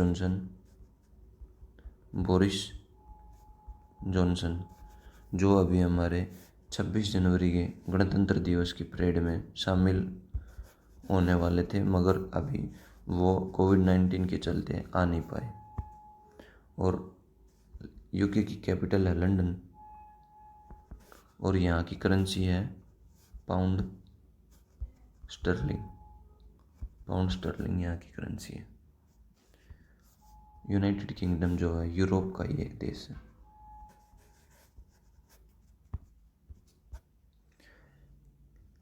जॉनसन, जो अभी हमारे 26 जनवरी के गणतंत्र दिवस की परेड में शामिल होने वाले थे, मगर अभी वो कोविड-19 के चलते आ नहीं पाए। और यूके की कैपिटल है लंदन और यहाँ की करेंसी है पाउंड स्टर्लिंग यहाँ की करेंसी है। यूनाइटेड किंगडम जो है यूरोप का ही एक देश है।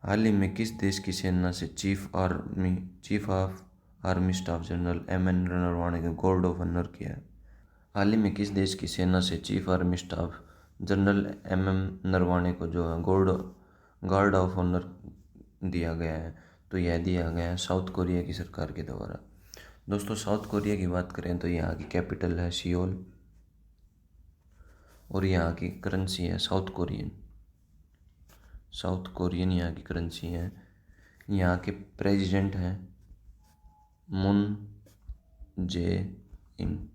हाल ही में किस देश की सेना से chief of army staff general M N Naravane को गोल्ड ऑफ ऑनर किया है? हाल ही में किस देश की सेना से chief army staff general M M Naravane को जो है गार्ड ऑफ ऑनर दिया गया है? तो यह दिया गया है साउथ कोरिया की सरकार के द्वारा। दोस्तों, साउथ कोरिया की बात करें तो यहाँ की कैपिटल है सियोल और यहाँ की करेंसी है साउथ कोरियन यहाँ की करेंसी है। यहाँ के प्रेसिडेंट हैं मून जे इन।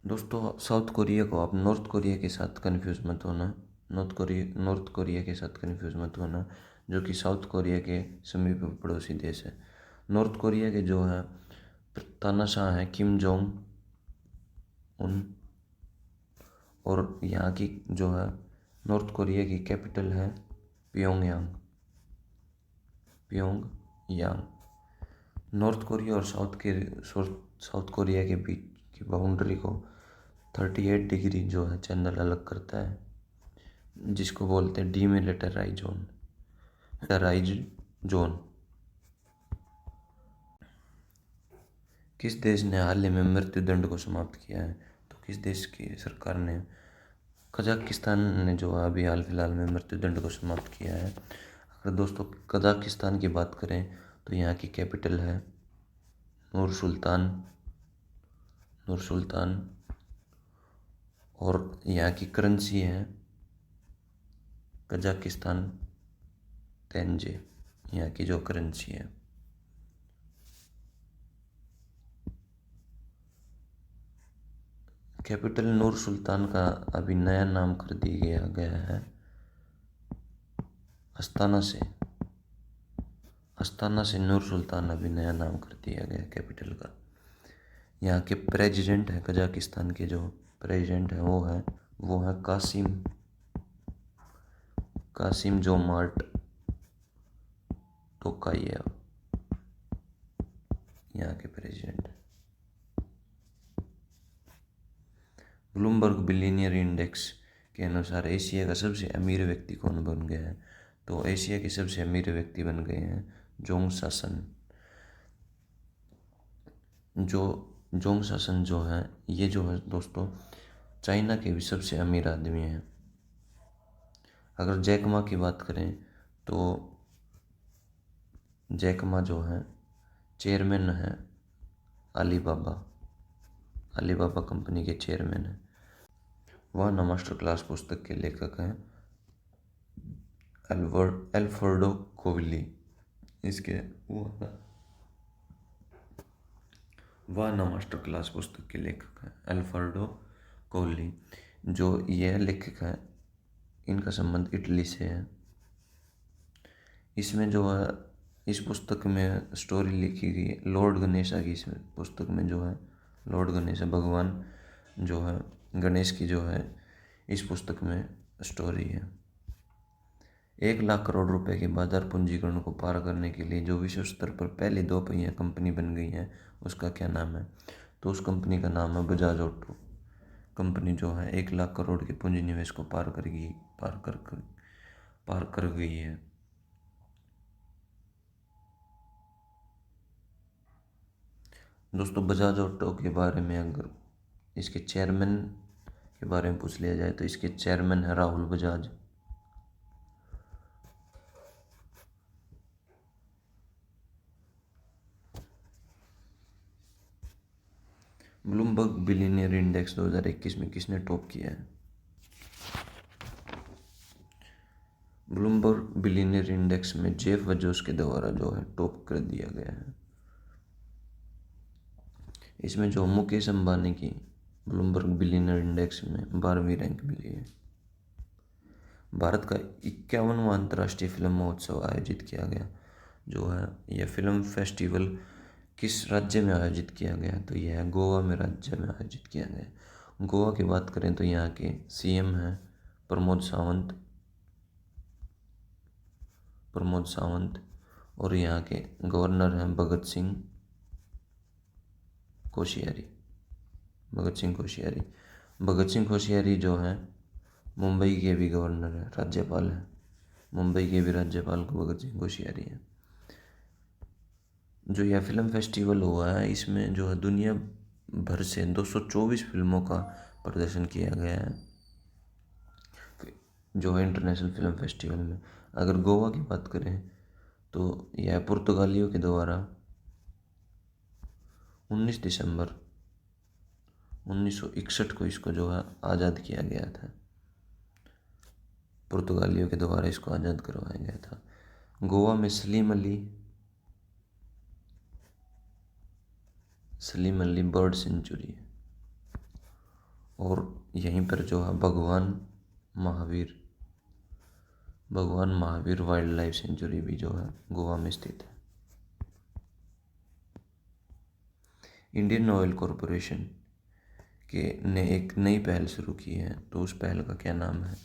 दोस्तों, साउथ कोरिया को आप नॉर्थ कोरिया के साथ कंफ्यूज मत होना, नॉर्थ कोरिया के साथ कंफ्यूज मत होना, जो कि साउथ कोरिया के समीप पड़ोसी देश है। नॉर्थ कोरिया के जो है तानाशाह है किम जोंग उन, और यहाँ की जो है नॉर्थ कोरिया की कैपिटल है प्योंगयांग। नॉर्थ कोरिया और साउथ कोरिया के बीच की बाउंड्री को 38 डिग्री जो है चैनल अलग करता है, जिसको बोलते हैं डीमिलिटराइज जोन। किस देश ने हाल ही में मृत्यु दंड को समाप्त किया है? तो किस देश की सरकार ने? कजाकिस्तान ने जो है अभी हाल फिलहाल में मृत्यु दंड को समाप्त किया है। अगर दोस्तों कजाकिस्तान की बात करें तो यहाँ की कैपिटल है नूर सुल्तान और यहाँ की करेंसी है कजाकिस्तान तेंजे, यहाँ की जो करेंसी है। कैपिटल नूर सुल्तान का अभी नया नाम कर दिया गया है अस्ताना से नूर सुल्तान अभी नया नाम कर दिया गया कैपिटल का। यहाँ के प्रेसिडेंट है कजाकिस्तान के जो प्रेसिडेंट है वो है कासिम जोमार्ट टोकायेव, यहाँ के प्रेसिडेंट। ब्लूमबर्ग बिलियनियर इंडेक्स के अनुसार एशिया का सबसे अमीर व्यक्ति कौन बन गया है? तो एशिया के सबसे अमीर व्यक्ति बन गए हैं जोंग सासन जो है, ये जो है दोस्तों चाइना के भी सबसे अमीर आदमी हैं। अगर जैक मा की बात करें तो जैक मा जो है चेयरमैन है अलीबाबा कंपनी के चेयरमैन हैं। वह न मास्टर क्लास पुस्तक के लेखक हैं एल्फ्रेडो कोविली। वह न मास्टर क्लास पुस्तक के लेखक हैं एल्फ्रेडो कोविली। जो यह लेखक है इनका संबंध इटली से है। इसमें जो है इस पुस्तक में स्टोरी लिखी गई लॉर्ड गणेशा की। इस पुस्तक में जो है लॉर्ड गणेशा भगवान जो है गणेश की जो है इस पुस्तक में स्टोरी है। 1 लाख करोड़ रुपए के बाजार पूंजीकरण को पार करने के लिए जो विश्व स्तर पर पहली 2 पहिया कंपनी बन गई है उसका क्या नाम है? तो उस कंपनी का नाम है बजाज ऑटो कंपनी, जो है 1 लाख करोड़ के पूंजी निवेश को पार कर गई है। दोस्तों, बजाज ऑटो के बारे में अगर इसके चेयरमैन के बारे में पूछ लिया जाए तो इसके चेयरमैन है Rahul Bajaj. Bloomberg billionaire index 2021 में किसने टॉप किया है? ब्लूमबर्ग बिलियनियर इंडेक्स में जेफ बेजोस के द्वारा जो है टॉप कर दिया गया है। इसमें जो मुकेश अंबानी की ब्लूमबर्ग बिलियनियर इंडेक्स में 12वीं रैंक मिली है। भारत का 51वां अंतर्राष्ट्रीय फिल्म महोत्सव आयोजित किया गया। जो है यह फिल्म फेस्टिवल किस राज्य में आयोजित किया गया? तो यह गोवा में राज्य में आयोजित किया गया। गोवा की बात करें तो यहाँ के सीएम हैं प्रमोद सावंत और यहाँ के गवर्नर हैं भगत सिंह कोश्यारी, भगत सिंह कोश्यारी। भगत सिंह कोश्यारी जो है मुंबई के भी गवर्नर है, राज्यपाल है। मुंबई के भी राज्यपाल को भगत सिंह कोश्यारी है। जो यह फिल्म फेस्टिवल हुआ है, इसमें जो है दुनिया भर से 224 फिल्मों का प्रदर्शन किया गया है जो है इंटरनेशनल फिल्म फेस्टिवल में। अगर गोवा की बात करें तो यह पुर्तगालियों के द्वारा 19 दिसंबर 1961 को इसको जो है आज़ाद किया गया था। पुर्तगालियों के द्वारा इसको आज़ाद करवाया गया था। गोवा में सलीम अली बर्ड सेंचुरी है। और यहीं पर जो है भगवान महावीर वाइल्ड लाइफ सेंचुरी भी जो है गोवा में स्थित है। इंडियन ऑयल कॉरपोरेशन ने एक नई पहल शुरू की है, तो उस पहल का क्या नाम है?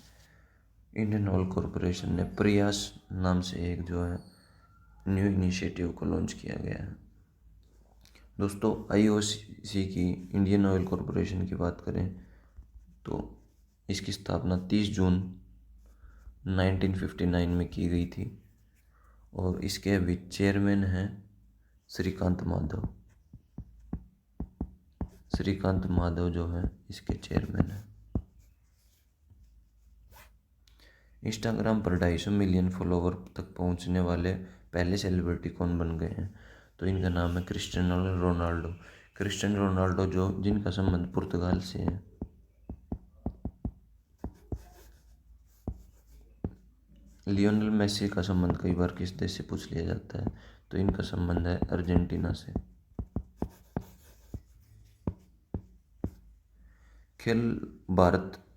इंडियन ऑयल कॉरपोरेशन ने प्रयास नाम से एक जो है न्यू इनिशिएटिव को लॉन्च किया गया है। दोस्तों, आईओसी की इंडियन ऑयल कॉरपोरेशन की बात करें तो इसकी स्थापना 30 जून 1959 में की गई थी और इसके अभी चेयरमैन हैं श्रीकांत माधव। श्रीकांत माधव जो है इसके चेयरमैन हैं। इंस्टाग्राम पर 250 मिलियन फॉलोवर तक पहुंचने वाले पहले सेलिब्रिटी कौन बन गए हैं? तो इनका नाम है क्रिस्टियानो रोनाल्डो। क्रिस्टियानो रोनाल्डो जो जिनका संबंध पुर्तगाल से है। लियोनेल मेसी का संबंध कई बार किस देश से पूछ लिया जाता है, तो इनका संबंध है अर्जेंटीना से।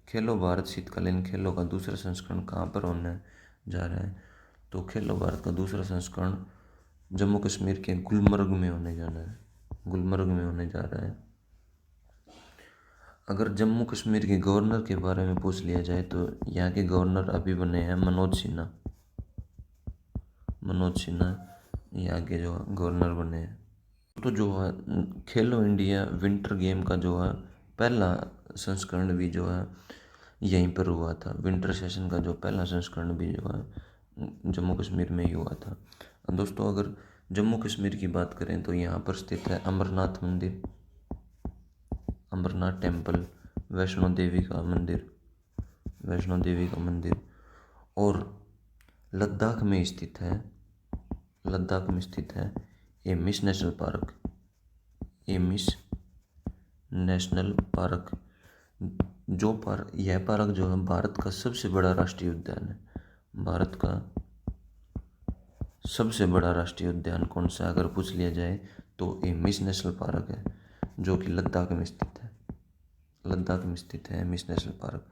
खेलो भारत शीतकालीन खेलों का दूसरा संस्करण कहाँ पर होने जा रहा है? तो खेलो भारत का दूसरा संस्करण जम्मू कश्मीर के गुलमर्ग में होने जा रहा है। अगर जम्मू कश्मीर के गवर्नर के बारे में पूछ लिया जाए तो यहाँ के गवर्नर अभी बने हैं मनोज सिन्हा यहाँ के जो गवर्नर बने हैं। तो जो है खेलो इंडिया विंटर गेम का जो है पहला संस्करण भी जो है यहीं पर हुआ था। विंटर सेशन का जो पहला संस्करण भी जो है जम्मू कश्मीर में ही हुआ था। दोस्तों, अगर जम्मू कश्मीर की बात करें तो यहाँ पर स्थित है अमरनाथ मंदिर, अमरनाथ टेम्पल, वैष्णो देवी का मंदिर। और लद्दाख में स्थित है एमिस नेशनल पार्क। यह पार्क जो है भारत का सबसे बड़ा राष्ट्रीय उद्यान है। भारत का सबसे बड़ा राष्ट्रीय उद्यान कौन सा अगर पूछ लिया जाए तो एमिस नेशनल पार्क है, जो कि लद्दाख में स्थित है एमिस नेशनल पार्क।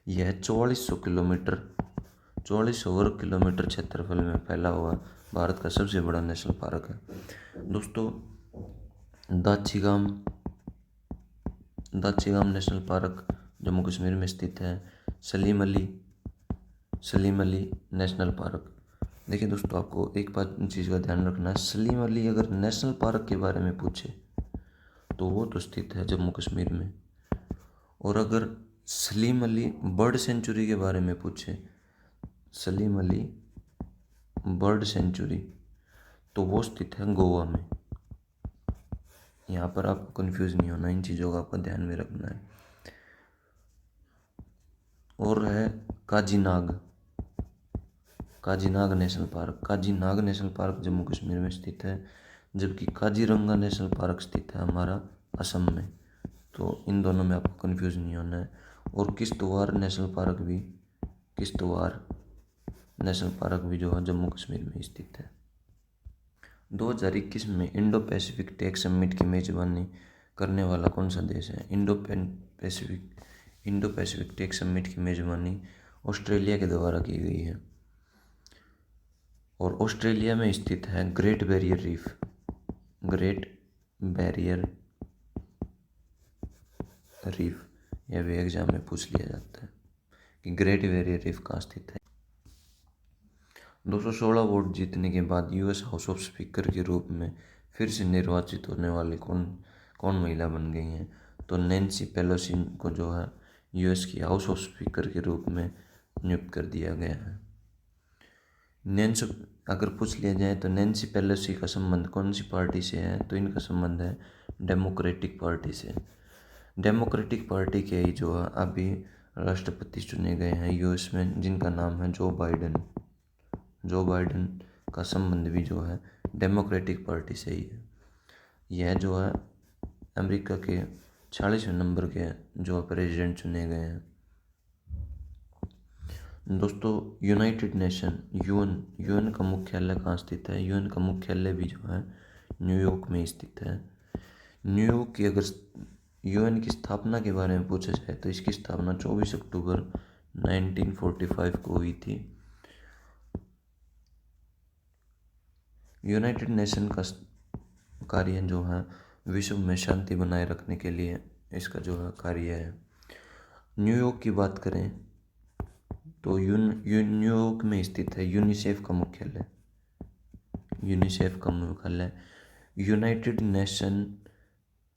यह 4400 वर्ग किलोमीटर क्षेत्रफल में फैला हुआ भारत का सबसे बड़ा नेशनल पार्क है। दोस्तों, दाचिगाम नेशनल पार्क जम्मू कश्मीर में स्थित है। Salim Ali national park. देखिए दोस्तों, आपको एक बात चीज़ का ध्यान रखना है, सलीम अली अगर नेशनल पार्क के बारे में पूछे तो वो तो स्थित है जम्मू कश्मीर में। और अगर सलीम अली बर्ड सेंचुरी के बारे में पूछे, सलीम अली बर्ड सेंचुरी, तो वो स्थित है गोवा में। यहाँ पर आपको कंफ्यूज नहीं होना, इन चीज़ों का आपको ध्यान में रखना है। और है काजीनाग नेशनल पार्क जम्मू कश्मीर में स्थित है, जबकि काजीरंगा नेशनल पार्क स्थित है हमारा असम में। तो इन दोनों में आपको कंफ्यूज नहीं होना है। और किश्तवाड़ नेशनल पार्क भी जो है जम्मू कश्मीर में स्थित है। 2021 में इंडो पैसिफिक टेक समिट की मेजबानी करने वाला कौन सा देश है? इंडो पैसिफिक टेक समिट की मेजबानी ऑस्ट्रेलिया के द्वारा की गई है और ऑस्ट्रेलिया में स्थित है ग्रेट बैरियर रीफ। यह भी एग्जाम में पूछ लिया जाता है कि ग्रेट बैरियर रीफ कहाँ स्थित है। 216 वोट जीतने के बाद यूएस हाउस ऑफ स्पीकर के रूप में फिर से निर्वाचित होने वाले कौन महिला बन गई हैं, तो नैन्सी पेलोसी को जो है यूएस की हाउस ऑफ स्पीकर के रूप में नियुक्त कर दिया गया है। नैन्सी, अगर पूछ लिया जाए तो नैन्सी पेलोसी का संबंध कौन सी पार्टी से है, तो इनका संबंध है डेमोक्रेटिक पार्टी से। डेमोक्रेटिक पार्टी के ही जो है अभी राष्ट्रपति चुने गए हैं यूएस में, जिनका नाम है जो बाइडन। जो बाइडन का संबंध भी जो है डेमोक्रेटिक पार्टी से ही है। यह जो है अमेरिका के 40वें नंबर के जो प्रेसिडेंट चुने गए हैं। दोस्तों, यूनाइटेड नेशन यूएन का मुख्यालय कहाँ स्थित है? यूएन का मुख्यालय भी जो है न्यूयॉर्क में स्थित है। न्यूयॉर्क की अगर यूएन की स्थापना के बारे में पूछा जाए तो इसकी स्थापना 24 अक्टूबर 1945 को हुई थी। यूनाइटेड नेशन का कार्य जो है विश्व में शांति बनाए रखने के लिए इसका जो है कार्य है। न्यूयॉर्क की बात करें तो न्यूयॉर्क में स्थित है यूनिसेफ का मुख्यालय। यूनिसेफ का मुख्यालय United Nation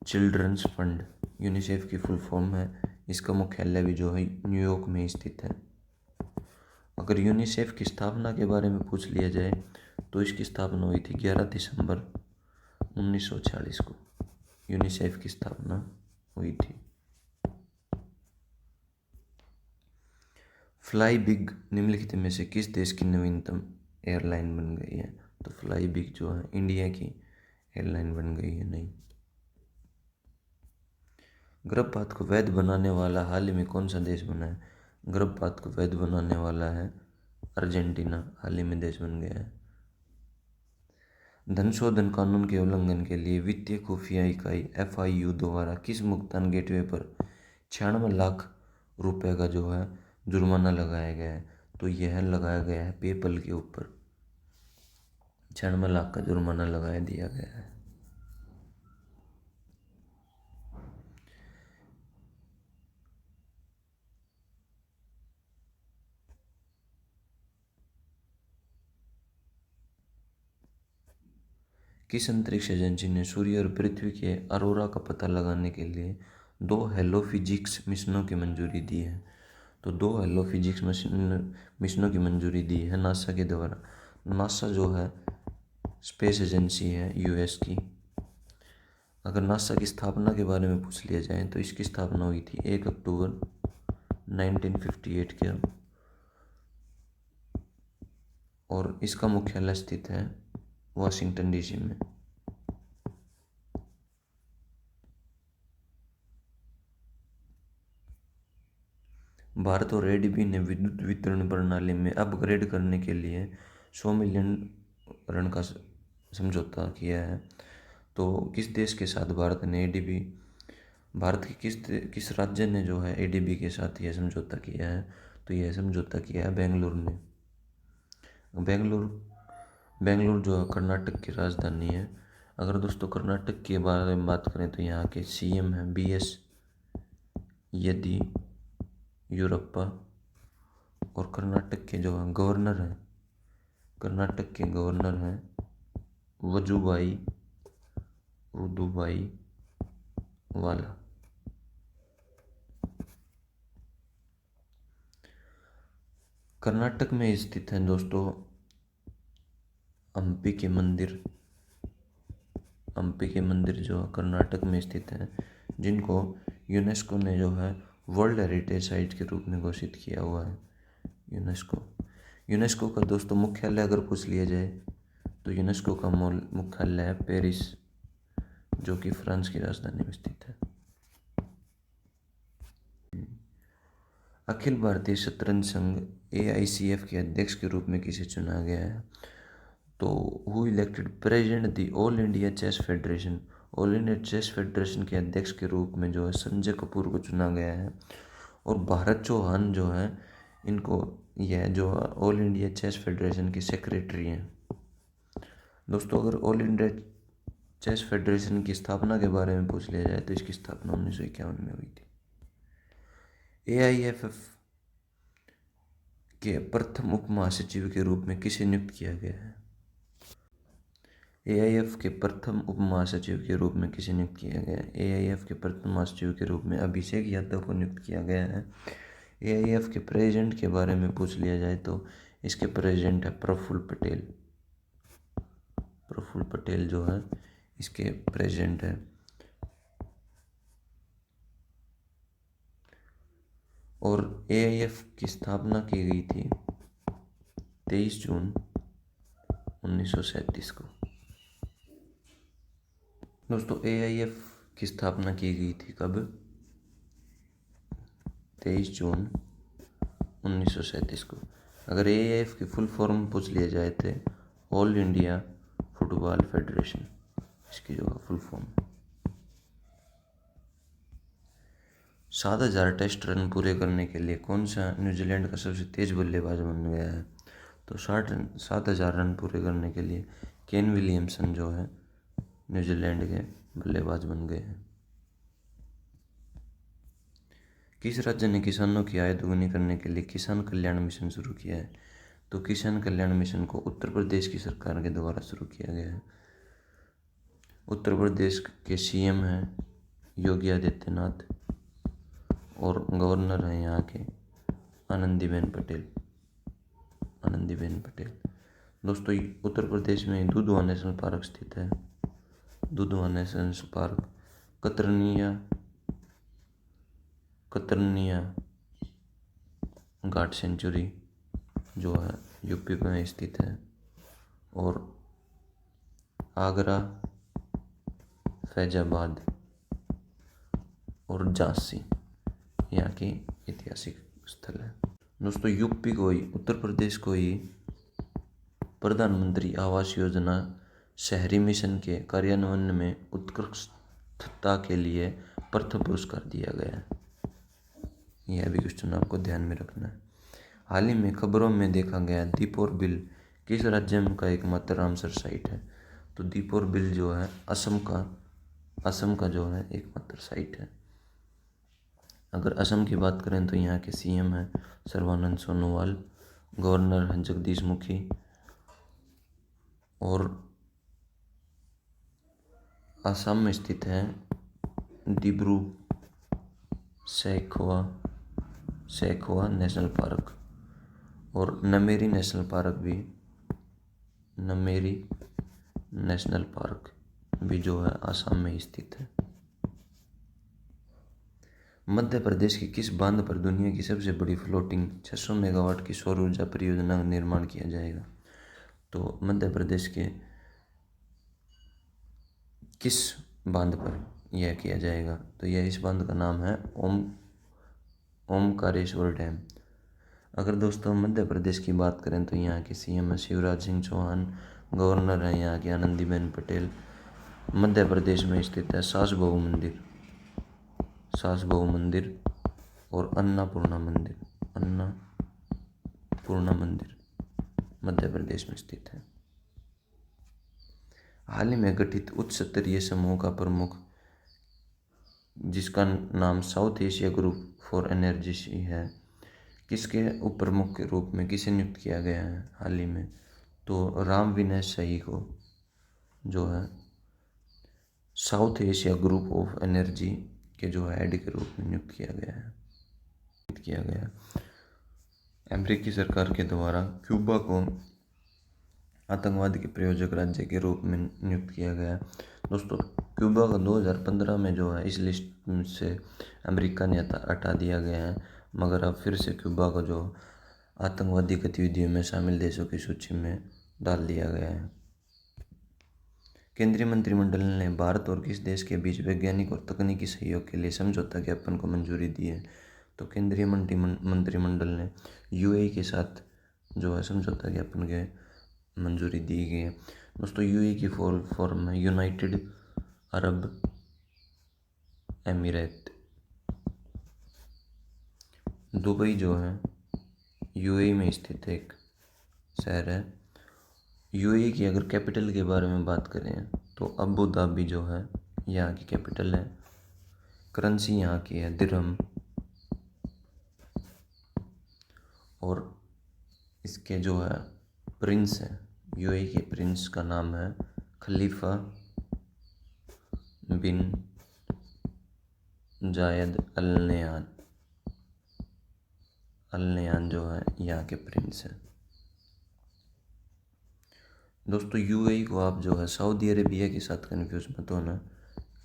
children's fund, UNICEF की फुल फॉर्म है। इसका मुख्यालय भी जो है न्यूयॉर्क में स्थित है। अगर यूनिसेफ की स्थापना के बारे में पूछ लिया जाए तो इसकी स्थापना हुई थी 11 दिसंबर 1940 को। यूनिसेफ की स्थापना हुई थी। फ्लाई बिग निम्नलिखित में से किस देश की नवीनतम एयरलाइन बन गई है? तो फ्लाई बिग जो है इंडिया की एयरलाइन बन गई है। नहीं। गर्भपात को वैध बनाने वाला हाल ही में कौन सा देश बना है? गर्भपात को वैध बनाने वाला है अर्जेंटीना, हाल ही में देश बन गया है। धन शोधन कानून के उल्लंघन के लिए वित्तीय खुफिया इकाई FIU द्वारा किस भुगतान गेटवे पर 96 लाख रुपए का जो है जुर्माना लगाया गया है? तो यह लगाया गया है पेपल के ऊपर। 96 लाख का जुर्माना लगाया दिया गया है। किस अंतरिक्ष एजेंसी ने सूर्य और पृथ्वी के अरोरा का पता लगाने के लिए 2 हेलो फिजिक्स मिशनों की मंजूरी दी है? तो 2 हेलो फिजिक्स मिशनों की मंजूरी दी है नासा के द्वारा। नासा जो है स्पेस एजेंसी है यूएस की। अगर नासा की स्थापना के बारे में पूछ लिया जाए तो इसकी स्थापना हुई थी 1 अक्टूबर 1958 के, और इसका मुख्यालय स्थित है वाशिंगटन DC में। भारत और ADB ने विद्युत वितरण प्रणाली में अपग्रेड करने के लिए 100 मिलियन ऋण का समझौता किया है। तो किस देश के साथ भारत ने भारत के किस राज्य ने जो है ADB के साथ यह समझौता किया है? तो यह समझौता किया है बेंगलुरु ने। बेंगलुरु जो है कर्नाटक की राजधानी है। अगर दोस्तों कर्नाटक के बारे में बात करें तो यहाँ के CM हैं BS येदियुरप्पा, और कर्नाटक के जो गवर्नर हैं वजुभाई वाला। कर्नाटक में स्थित है दोस्तों हम्पी के मंदिर जो कर्नाटक में स्थित है, जिनको यूनेस्को ने जो है वर्ल्ड हेरिटेज साइट के रूप में घोषित किया हुआ है। यूनेस्को का दोस्तों मुख्यालय अगर पूछ लिया जाए तो यूनेस्को का मुख्यालय है पेरिस, जो कि फ्रांस की राजधानी में स्थित है। अखिल भारतीय शतरंज संघ AICF के अध्यक्ष के रूप में किसे चुना गया है? तो who elected president the all India chess federation? All India chess federation के अध्यक्ष के रूप में जो है संजय कपूर को चुना गया है। और भारत चौहान जो है इनको यह जो ऑल इंडिया चेस फेडरेशन के सेक्रेटरी हैं। दोस्तों, अगर ऑल इंडिया चेस फेडरेशन की स्थापना के बारे में पूछ लिया जाए तो इसकी स्थापना 1951 में हुई थी। AIFF के प्रथम उप महासचिव के रूप में किसे नियुक्त किया गया है? एआईएफ के प्रथम उप महासचिव के रूप में किसे नियुक्त किया गया है? एआईएफ के प्रथम महासचिव के रूप में अभिषेक यादव को नियुक्त किया गया है। एआईएफ के प्रेसिडेंट के बारे में पूछ लिया जाए तो इसके प्रेसिडेंट है प्रफुल्ल पटेल। प्रफुल्ल पटेल जो है इसके प्रेसिडेंट है। और एआईएफ की स्थापना की गई थी 23 जून 1937 को। दोस्तों एआईएफ की स्थापना की गई थी कब? 23 जून 1937 को। अगर एआईएफ की फुल फॉर्म पूछ लिया जाए थे ऑल इंडिया फुटबॉल फेडरेशन, इसकी जो है फुल फॉर्म। 7,000 टेस्ट रन पूरे करने के लिए कौन सा न्यूजीलैंड का सबसे तेज बल्लेबाज बन गया है? तो 7,000 रन पूरे करने के लिए केन विलियमसन जो है न्यूजीलैंड के बल्लेबाज बन गए हैं। किस राज्य ने किसानों की आय दोगुनी करने के लिए किसान कल्याण मिशन शुरू किया है? तो किसान कल्याण मिशन को उत्तर प्रदेश की सरकार के द्वारा शुरू किया गया है। उत्तर प्रदेश के सीएम हैं योगी आदित्यनाथ और गवर्नर हैं यहाँ के आनंदीबेन पटेल। आनंदीबेन पटेल। दोस्तों उत्तर प्रदेश में दुधवा नेशनल पार्क स्थित है। दुधवा नेशनल पार्क कतरनिया घाट सेंचुरी जो है यूपी में स्थित है। और आगरा, फैजाबाद और झांसी यहाँ की ऐतिहासिक स्थल है। दोस्तों यूपी को ही, उत्तर प्रदेश को ही प्रधानमंत्री आवास योजना शहरी मिशन के कार्यान्वयन में उत्कृष्टता के लिए प्रथम पुरस्कार दिया गया है। यह भी क्वेश्चन आपको ध्यान में रखना है। हाल ही में खबरों में देखा गया दीपोर बिल किस राज्य का एकमात्र रामसर साइट है? तो दीपोर बिल जो है असम का जो है एकमात्र साइट है। अगर असम की बात करें तो यहाँ के सीएम हैं सर्बानंद सोनोवाल, गवर्नर हैं जगदीश मुखी और असम में स्थित है डिब्रू सैखोवा नेशनल पार्क और नमेरी नेशनल पार्क भी जो है असम में स्थित है। मध्य प्रदेश की किस बांध पर दुनिया की सबसे बड़ी फ्लोटिंग 600 मेगावाट की सौर ऊर्जा परियोजना का निर्माण किया जाएगा? तो मध्य प्रदेश के किस बांध पर यह किया जाएगा? तो यह इस बांध का नाम है ओमकारेश्वर डैम। अगर दोस्तों मध्य प्रदेश की बात करें तो यहाँ के सीएम है शिवराज सिंह चौहान, गवर्नर हैं यहाँ की आनंदीबेन पटेल। मध्य प्रदेश में स्थित है सास बहू मंदिर और अन्नपूर्णा मंदिर मध्य प्रदेश में स्थित है। हाल ही में गठित उच्च स्तरीय समूह का प्रमुख, जिसका नाम south Asia group for energy है, किसके उप प्रमुख के रूप में किसे नियुक्त किया गया है हाल ही में? तो राम विनय सही को जो है south Asia group of energy के जो हेड के रूप में नियुक्त किया गया है। अमेरिकी सरकार के द्वारा क्यूबा को आतंकवाद के प्रायोजक राज्य के रूप में नियुक्त किया गया। दोस्तों क्यूबा को 2015 में जो है इस लिस्ट से अमेरिका ने हटा दिया गया है, मगर अब फिर से क्यूबा को जो आतंकवादी गतिविधियों में शामिल देशों की सूची में डाल दिया गया है। केंद्रीय मंत्रिमंडल ने भारत और किस देश के बीच वैज्ञानिक और तकनीकी सहयोग के लिए समझौता ज्ञापन को मंजूरी दी है? तो केंद्रीय मंत्रिमंडल ने यूएई के साथ जो है समझौता ज्ञापन के मंजूरी दी गई है। दोस्तों यूएई की फॉर्म है यूनाइटेड अरब एमिरेट। दुबई जो है यूएई में स्थित एक शहर है। यूएई की अगर कैपिटल के बारे में बात करें तो अबू धाबी जो है यहाँ की कैपिटल है। करेंसी यहाँ की है दिरहम और इसके जो है प्रिंस है यूएई के प्रिंस का नाम है खलीफा बिन जायद अल नयान। अल नयान जो है यहाँ के प्रिंस हैं। दोस्तों यूएई को आप जो है सऊदी अरेबिया के साथ कन्फ्यूज मत होना।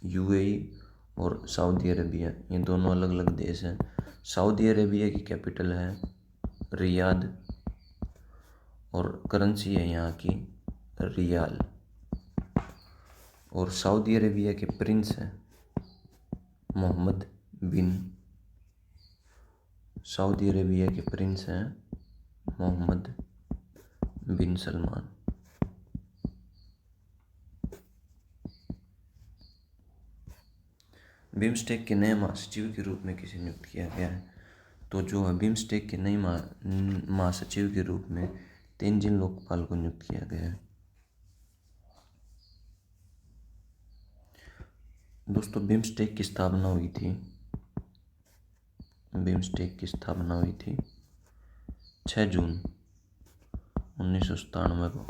यूएई और सऊदी अरेबिया ये दोनों अलग अलग देश हैं। सऊदी अरेबिया की कैपिटल है रियाद और करेंसी है यहाँ की रियाल। और सऊदी अरेबिया के प्रिंस हैं मोहम्मद बिन। सऊदी अरेबिया के प्रिंस हैं मोहम्मद बिन सलमान। बिम्स्टेक के नए महासचिव के रूप में किसे नियुक्त किया गया है? तो जो है बिम्स्टेक के नए महासचिव के रूप में तेनजिन लोकपाल को नियुक्त किया गया है। दोस्तों बिम्स्टेक की स्थापना हुई थी 6 जून 1997 को।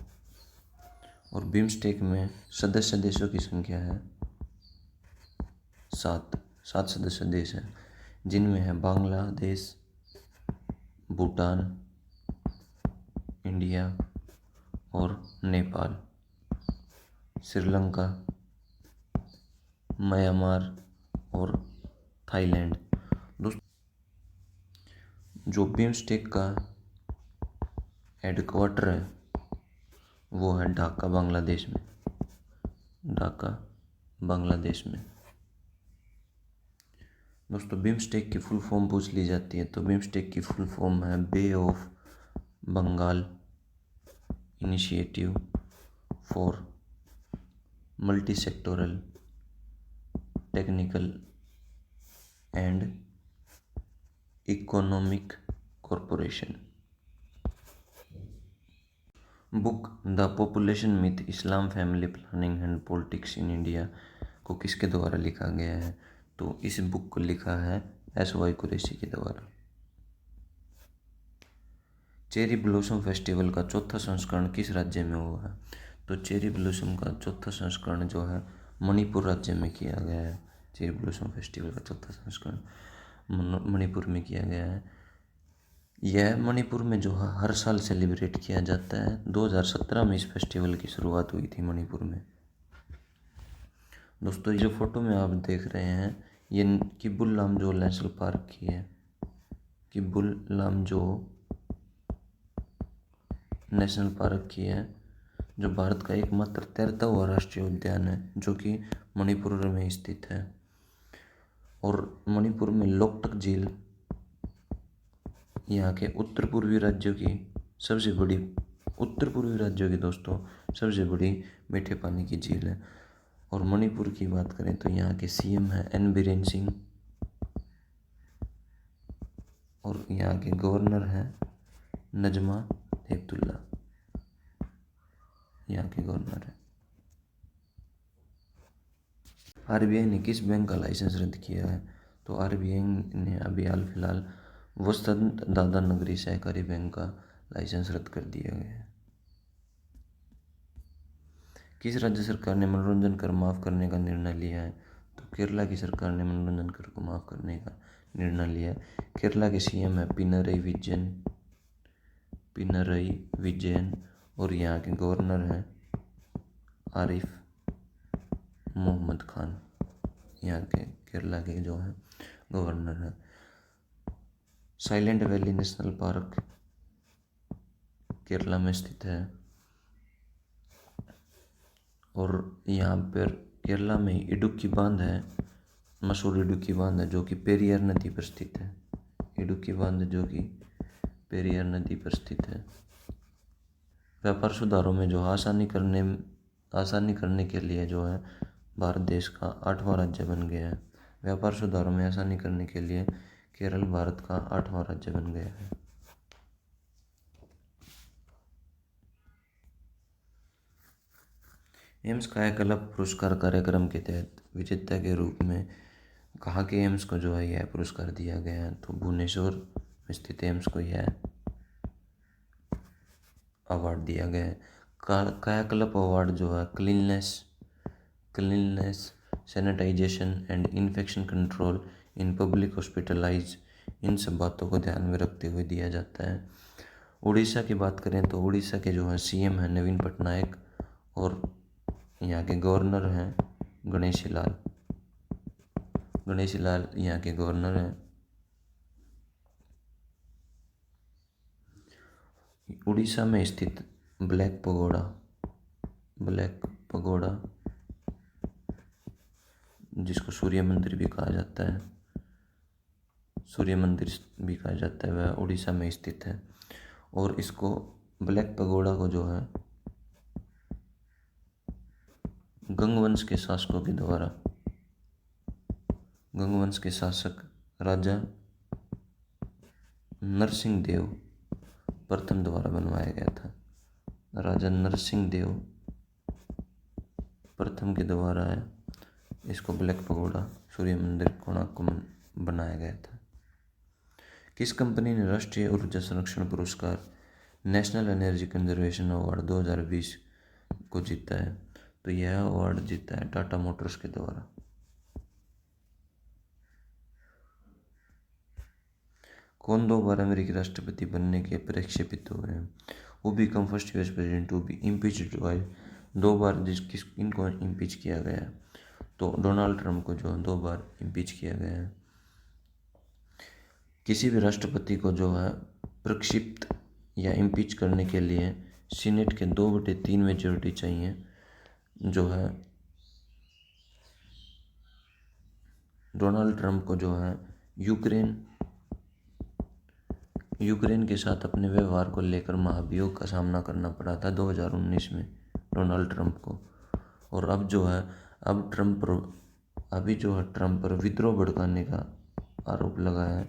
और बिम्स्टेक में सदस्य देशों की संख्या है 7 सदस्य देश हैं, जिनमें है बांग्लादेश, भूटान, इंडिया और नेपाल, श्रीलंका, म्यांमार और थाईलैंड। दोस्तों जो बिम्स्टेक का हेडक्वार्टर है वो है ढाका बांग्लादेश में। दोस्तों बिम्स्टेक की फुल फॉर्म पूछ ली जाती है तो बिम्स्टेक की फुल फॉर्म है Bay of Bengal initiative for multi sectoral technical and economic corporation. Book the population myth Islam family planning and politics in India को किसके द्वारा लिखा गया है? तो इस बुक को लिखा है SY कुरैशी के द्वारा। चेरी ब्लॉसम फेस्टिवल का चौथा संस्करण किस राज्य में हुआ है? तो चेरी ब्लॉसम का चौथा संस्करण जो है मणिपुर राज्य में किया गया है। चेरी ब्लॉसम फेस्टिवल का चौथा संस्करण मणिपुर में किया गया है। यह मणिपुर में जो है हर साल सेलिब्रेट किया जाता है। 2017 में इस फेस्टिवल की शुरुआत हुई थी मणिपुर में। दोस्तों ये जो फोटो में आप देख रहे हैं ये किबुल लामजो नेशनल पार्क की है। किबुल लामजो नेशनल पार्क की है, जो भारत का एकमात्र तैरता हुआ राष्ट्रीय उद्यान है जो कि मणिपुर में स्थित है। और मणिपुर में लोकटक झील यहाँ के उत्तर पूर्वी राज्यों की दोस्तों सबसे बड़ी मीठे पानी की झील है। और मणिपुर की बात करें तो यहाँ के CM है N बीरेन सिंह और यहाँ के गवर्नर हैं नजमा हेपतुल्ला। यहाँ के गवर्नर है। RBI ने किस बैंक का लाइसेंस रद्द किया है? तो RBI ने अभी हाल फिलहाल वसंत दादा नगरी सहकारी बैंक का लाइसेंस रद्द कर दिया गया है। किस राज्य सरकार ने मनोरंजन कर माफ़ करने का निर्णय लिया है? तो केरला की सरकार ने मनोरंजन कर को माफ़ करने का निर्णय लिया है। केरला के CM है पिनरई विजयन और यहाँ के गवर्नर हैं आरिफ मोहम्मद खान। यहाँ के केरला के जो हैं गवर्नर हैं। Silent valley national park Kerala में स्थित है। और यहाँ पर केरला में इडुक्की बांध है, मशहूर इडुक्की बांध है जो कि पेरियार नदी पर स्थित है। इडुक्की बांध जो कि पेरियार नदी पर स्थित है। व्यापार सुधारों में जो आसानी करने के लिए जो है भारत देश का 8वां राज्य बन गया है। व्यापार सुधारों में आसानी करने के लिए केरल भारत का 8वां राज्य बन गया है। एम्स कायाकल्प पुरस्कार कार्यक्रम के तहत विजेता के रूप में कहाँ के एम्स को जो है यह पुरस्कार दिया गया है? तो भुवनेश्वर में स्थित एम्स को यह अवार्ड दिया गया है। कायाकल्प अवार्ड जो है cleanness sanitisation and infection control in public hospitalise, इन सब बातों को ध्यान में रखते हुए दिया जाता है। उड़ीसा की बात करें तो उड़ीसा के जो है सीएम हैं नवीन पटनायक, और यहाँ के गवर्नर हैं गणेशी लाल यहाँ के गवर्नर हैं। उड़ीसा में स्थित ब्लैक पगोड़ा जिसको सूर्य मंदिर भी कहा जाता है, वह उड़ीसा में स्थित है। और इसको ब्लैक पगोड़ा को जो है गंगवंश के शासक राजा नरसिंह देव प्रथम द्वारा बनवाया गया था। राजा नरसिंह देव प्रथम के द्वारा है इसको ब्लैक पगोड़ा सूर्य मंदिर कोणार्क को बनाया गया था। किस कंपनी ने राष्ट्रीय ऊर्जा संरक्षण पुरस्कार नेशनल एनर्जी कंजर्वेशन अवार्ड 2020 को जीता है? तो यह अवार्ड जीता है टाटा मोटर्स के द्वारा। कौन 2 बार अमेरिकी राष्ट्रपति बनने के प्रक्षेपित हुए हैं? वो become first US president to be impeached by, 2 बार इनको इम्पीच किया गया है? तो डोनाल्ड ट्रंप को जो 2 बार इम्पीच किया गया है। किसी भी राष्ट्रपति को जो है प्रक्षिप्त या इम्पीच करने के लिए सीनेट के 2/3 मेजोरिटी चाहिए। जो है डोनाल्ड ट्रंप को जो है यूक्रेन के साथ अपने व्यवहार को लेकर महाभियोग का सामना करना पड़ा था 2019 में डोनाल्ड ट्रंप को। और अब ट्रंप पर विद्रोह भड़काने का आरोप लगा है।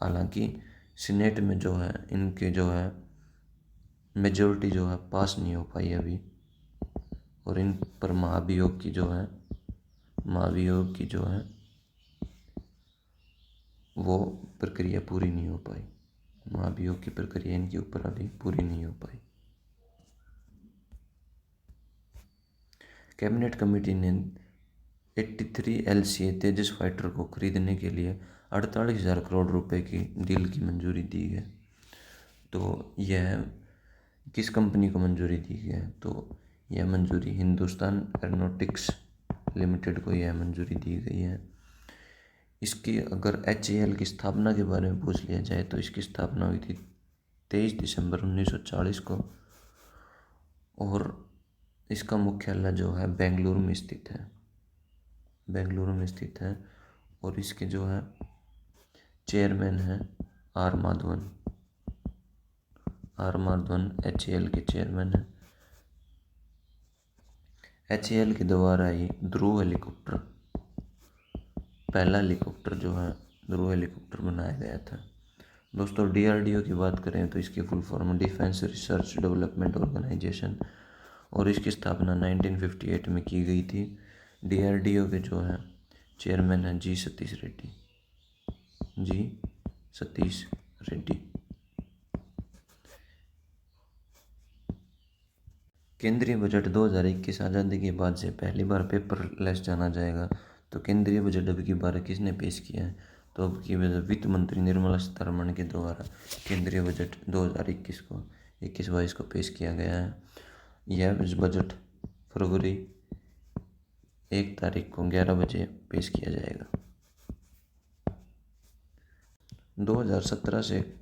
हालांकि सीनेट में जो है इनके जो है मेजोरिटी जो है पास नहीं हो पाई अभी, और इन पर महाभियोग की जो है वो प्रक्रिया पूरी नहीं हो पाई। महाभियोग की प्रक्रिया इनके ऊपर अभी पूरी नहीं हो पाई। कैबिनेट कमेटी ने 83 LCA तेजस फाइटर को खरीदने के लिए 48,000 करोड़ रुपए की डील की मंजूरी दी है। तो यह किस कंपनी को मंजूरी दी है? तो यह मंजूरी हिंदुस्तान एरोनॉटिक्स लिमिटेड को यह मंजूरी दी गई है। इसकी अगर HAL की स्थापना के बारे में पूछ लिया जाए तो इसकी स्थापना हुई थी 23 दिसंबर 1940 को, और इसका मुख्यालय जो है बेंगलुरु में स्थित है। और इसके जो है चेयरमैन हैं आर माधवन HAL के चेयरमैन हैं। HAL के द्वारा ही ध्रुव हेलीकॉप्टर, पहला हेलीकॉप्टर जो है ध्रुव हेलीकॉप्टर बनाया गया था। दोस्तों DRDO की बात करें तो इसकी full form defence research development organisation, और इसकी स्थापना 1958 में की गई थी। DRDO के जो है चेयरमैन हैं जी सतीश रेड्डी। केंद्रीय बजट 2021 आज़ादी के बाद से पहली बार पेपरलेस जाना जाएगा। तो केंद्रीय बजट अब की बार किसने पेश किया है? तो अब की वित्त मंत्री निर्मला सीतारमण के द्वारा केंद्रीय बजट 2021 को 21-22 को पेश किया गया है। यह बजट फरवरी 1 तारीख को 11 बजे पेश किया जाएगा। 2017 से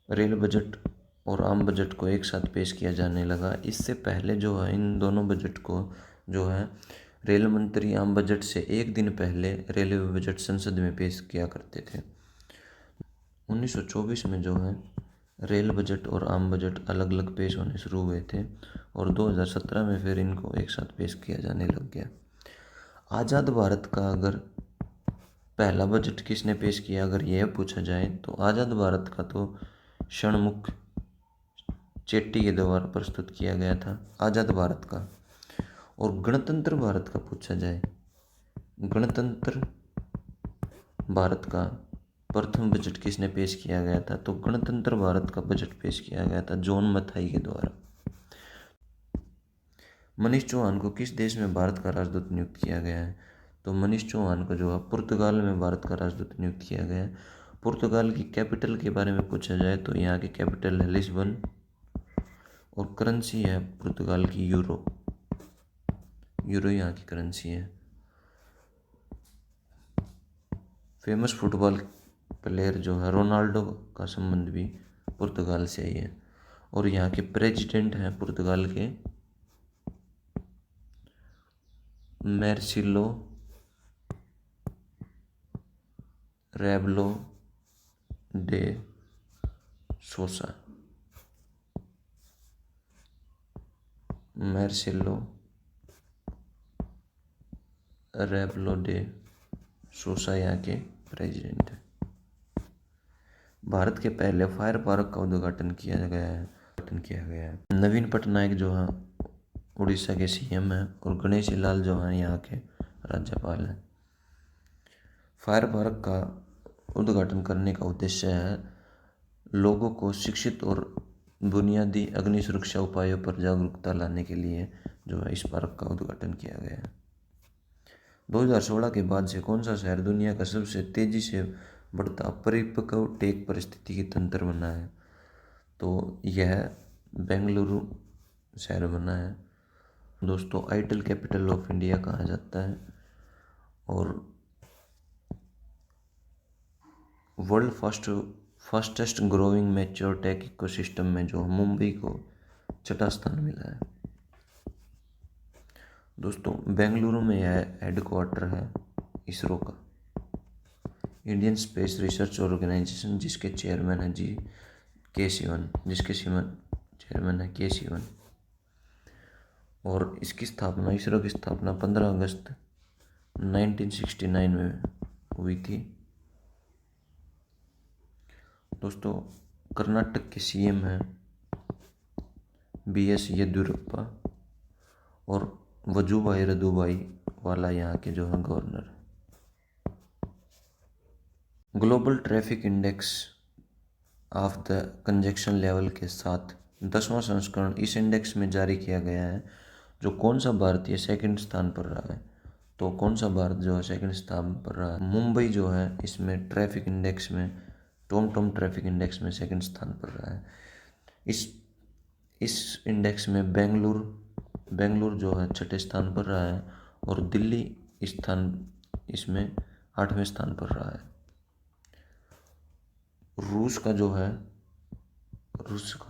रेल बजट और आम बजट को एक साथ पेश किया जाने लगा। इससे पहले जो है इन दोनों बजट को जो है रेल मंत्री आम बजट से 1 दिन पहले रेलवे बजट संसद में पेश किया करते थे। 1924 में जो है रेल बजट और आम बजट अलग अलग पेश होने शुरू हुए थे, और 2017 में फिर इनको एक साथ पेश किया जाने लग गया। आज़ाद भारत का अगर पहला बजट किसने पेश किया अगर यह पूछा जाए तो आज़ाद भारत का तो षणमुख चेट्टी के द्वारा प्रस्तुत किया गया था आज़ाद भारत का। और गणतंत्र भारत का पूछा जाए, गणतंत्र भारत का प्रथम बजट किसने पेश किया गया था? तो गणतंत्र भारत का बजट पेश किया गया था जॉन मथाई के द्वारा। मनीष चौहान को किस देश में भारत का राजदूत नियुक्त किया गया है? तो मनीष चौहान को जो है पुर्तगाल में भारत का राजदूत नियुक्त किया गया है। पुर्तगाल की कैपिटल के बारे में पूछा जाए तो यहाँ की कैपिटल है लिस्बन, और करेंसी है पुर्तगाल की यूरो। यूरो यहाँ की करेंसी है। फेमस फुटबॉल प्लेयर जो है रोनाल्डो का संबंध भी पुर्तगाल से ही है। और यहाँ के प्रेसिडेंट हैं पुर्तगाल के मार्सिलो रेबलो डे सोसा। मार्सिलो रेबलो डे सोसा यहाँ के प्रेसिडेंट है। भारत के पहले फायर पार्क का उद्घाटन किया गया है। नवीन पटनायक जो है उड़ीसा के सीएम हैं, और गणेश लाल जो हैं यहाँ के राज्यपाल हैं। फायर पार्क का उद्घाटन करने का उद्देश्य है लोगों को शिक्षित और बुनियादी अग्नि सुरक्षा उपायों पर जागरूकता लाने के लिए जो है इस पार्क का उद्घाटन किया गया है। 2016 के बाद से कौन सा शहर दुनिया का सबसे तेजी से बढ़ता परिपक्व टेक परिस्थितिकी तंत्र बना है? तो यह बेंगलुरु शहर बना है। दोस्तों, आइडल कैपिटल ऑफ इंडिया कहा जाता है, और world fastest growing mature tech ecosystem में जो मुंबई को छठा स्थान मिला है। दोस्तों, बेंगलुरु में यह हेडक्वार्टर है इसरो का, इंडियन स्पेस रिसर्च ऑर्गेनाइजेशन, जिसके चेयरमैन है के सिवन, चेयरमैन है के सिवन। और इसकी स्थापना, इसरो की स्थापना 15 अगस्त 1969 में हुई थी। दोस्तों, कर्नाटक के सीएम हैं BS येदियुरप्पा, और वजुभाई रदुभाई वाला यहाँ के जो है governor. Global traffic index of the conjunction level के साथ 10वां संस्करण इस इंडेक्स में जारी किया गया है। जो कौन सा भारतीय सेकंड स्थान पर रहा है? तो कौन सा भारत जो है सेकंड स्थान पर रहा है? मुंबई जो है इसमें ट्रैफिक इंडेक्स में, टॉम ट्रैफिक इंडेक्स में सेकंड स्थान पर रहा है। इस इंडेक्स में बेंगलुरु जो है छठे स्थान पर रहा है, और दिल्ली इसमें 8वें स्थान पर रहा है। रूस का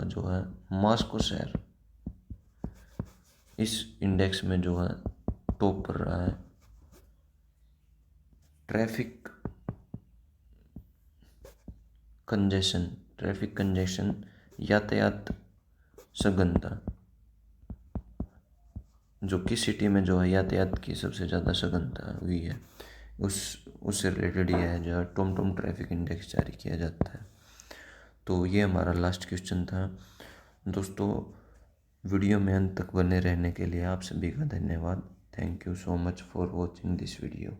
जो है मॉस्को शहर इस इंडेक्स में जो है टॉप पर रहा है। ट्रैफिक कंजेशन यातायात सघनता, जो किस सिटी में जो है यातायात की सबसे ज़्यादा सघनता हुई है, उससे रिलेटेड यह है जो टॉम ट्रैफिक इंडेक्स जारी किया जाता है। तो ये हमारा लास्ट क्वेश्चन था। दोस्तों, वीडियो में अंत तक बने रहने के लिए आप सभी का धन्यवाद। Thank you so much for watching this video.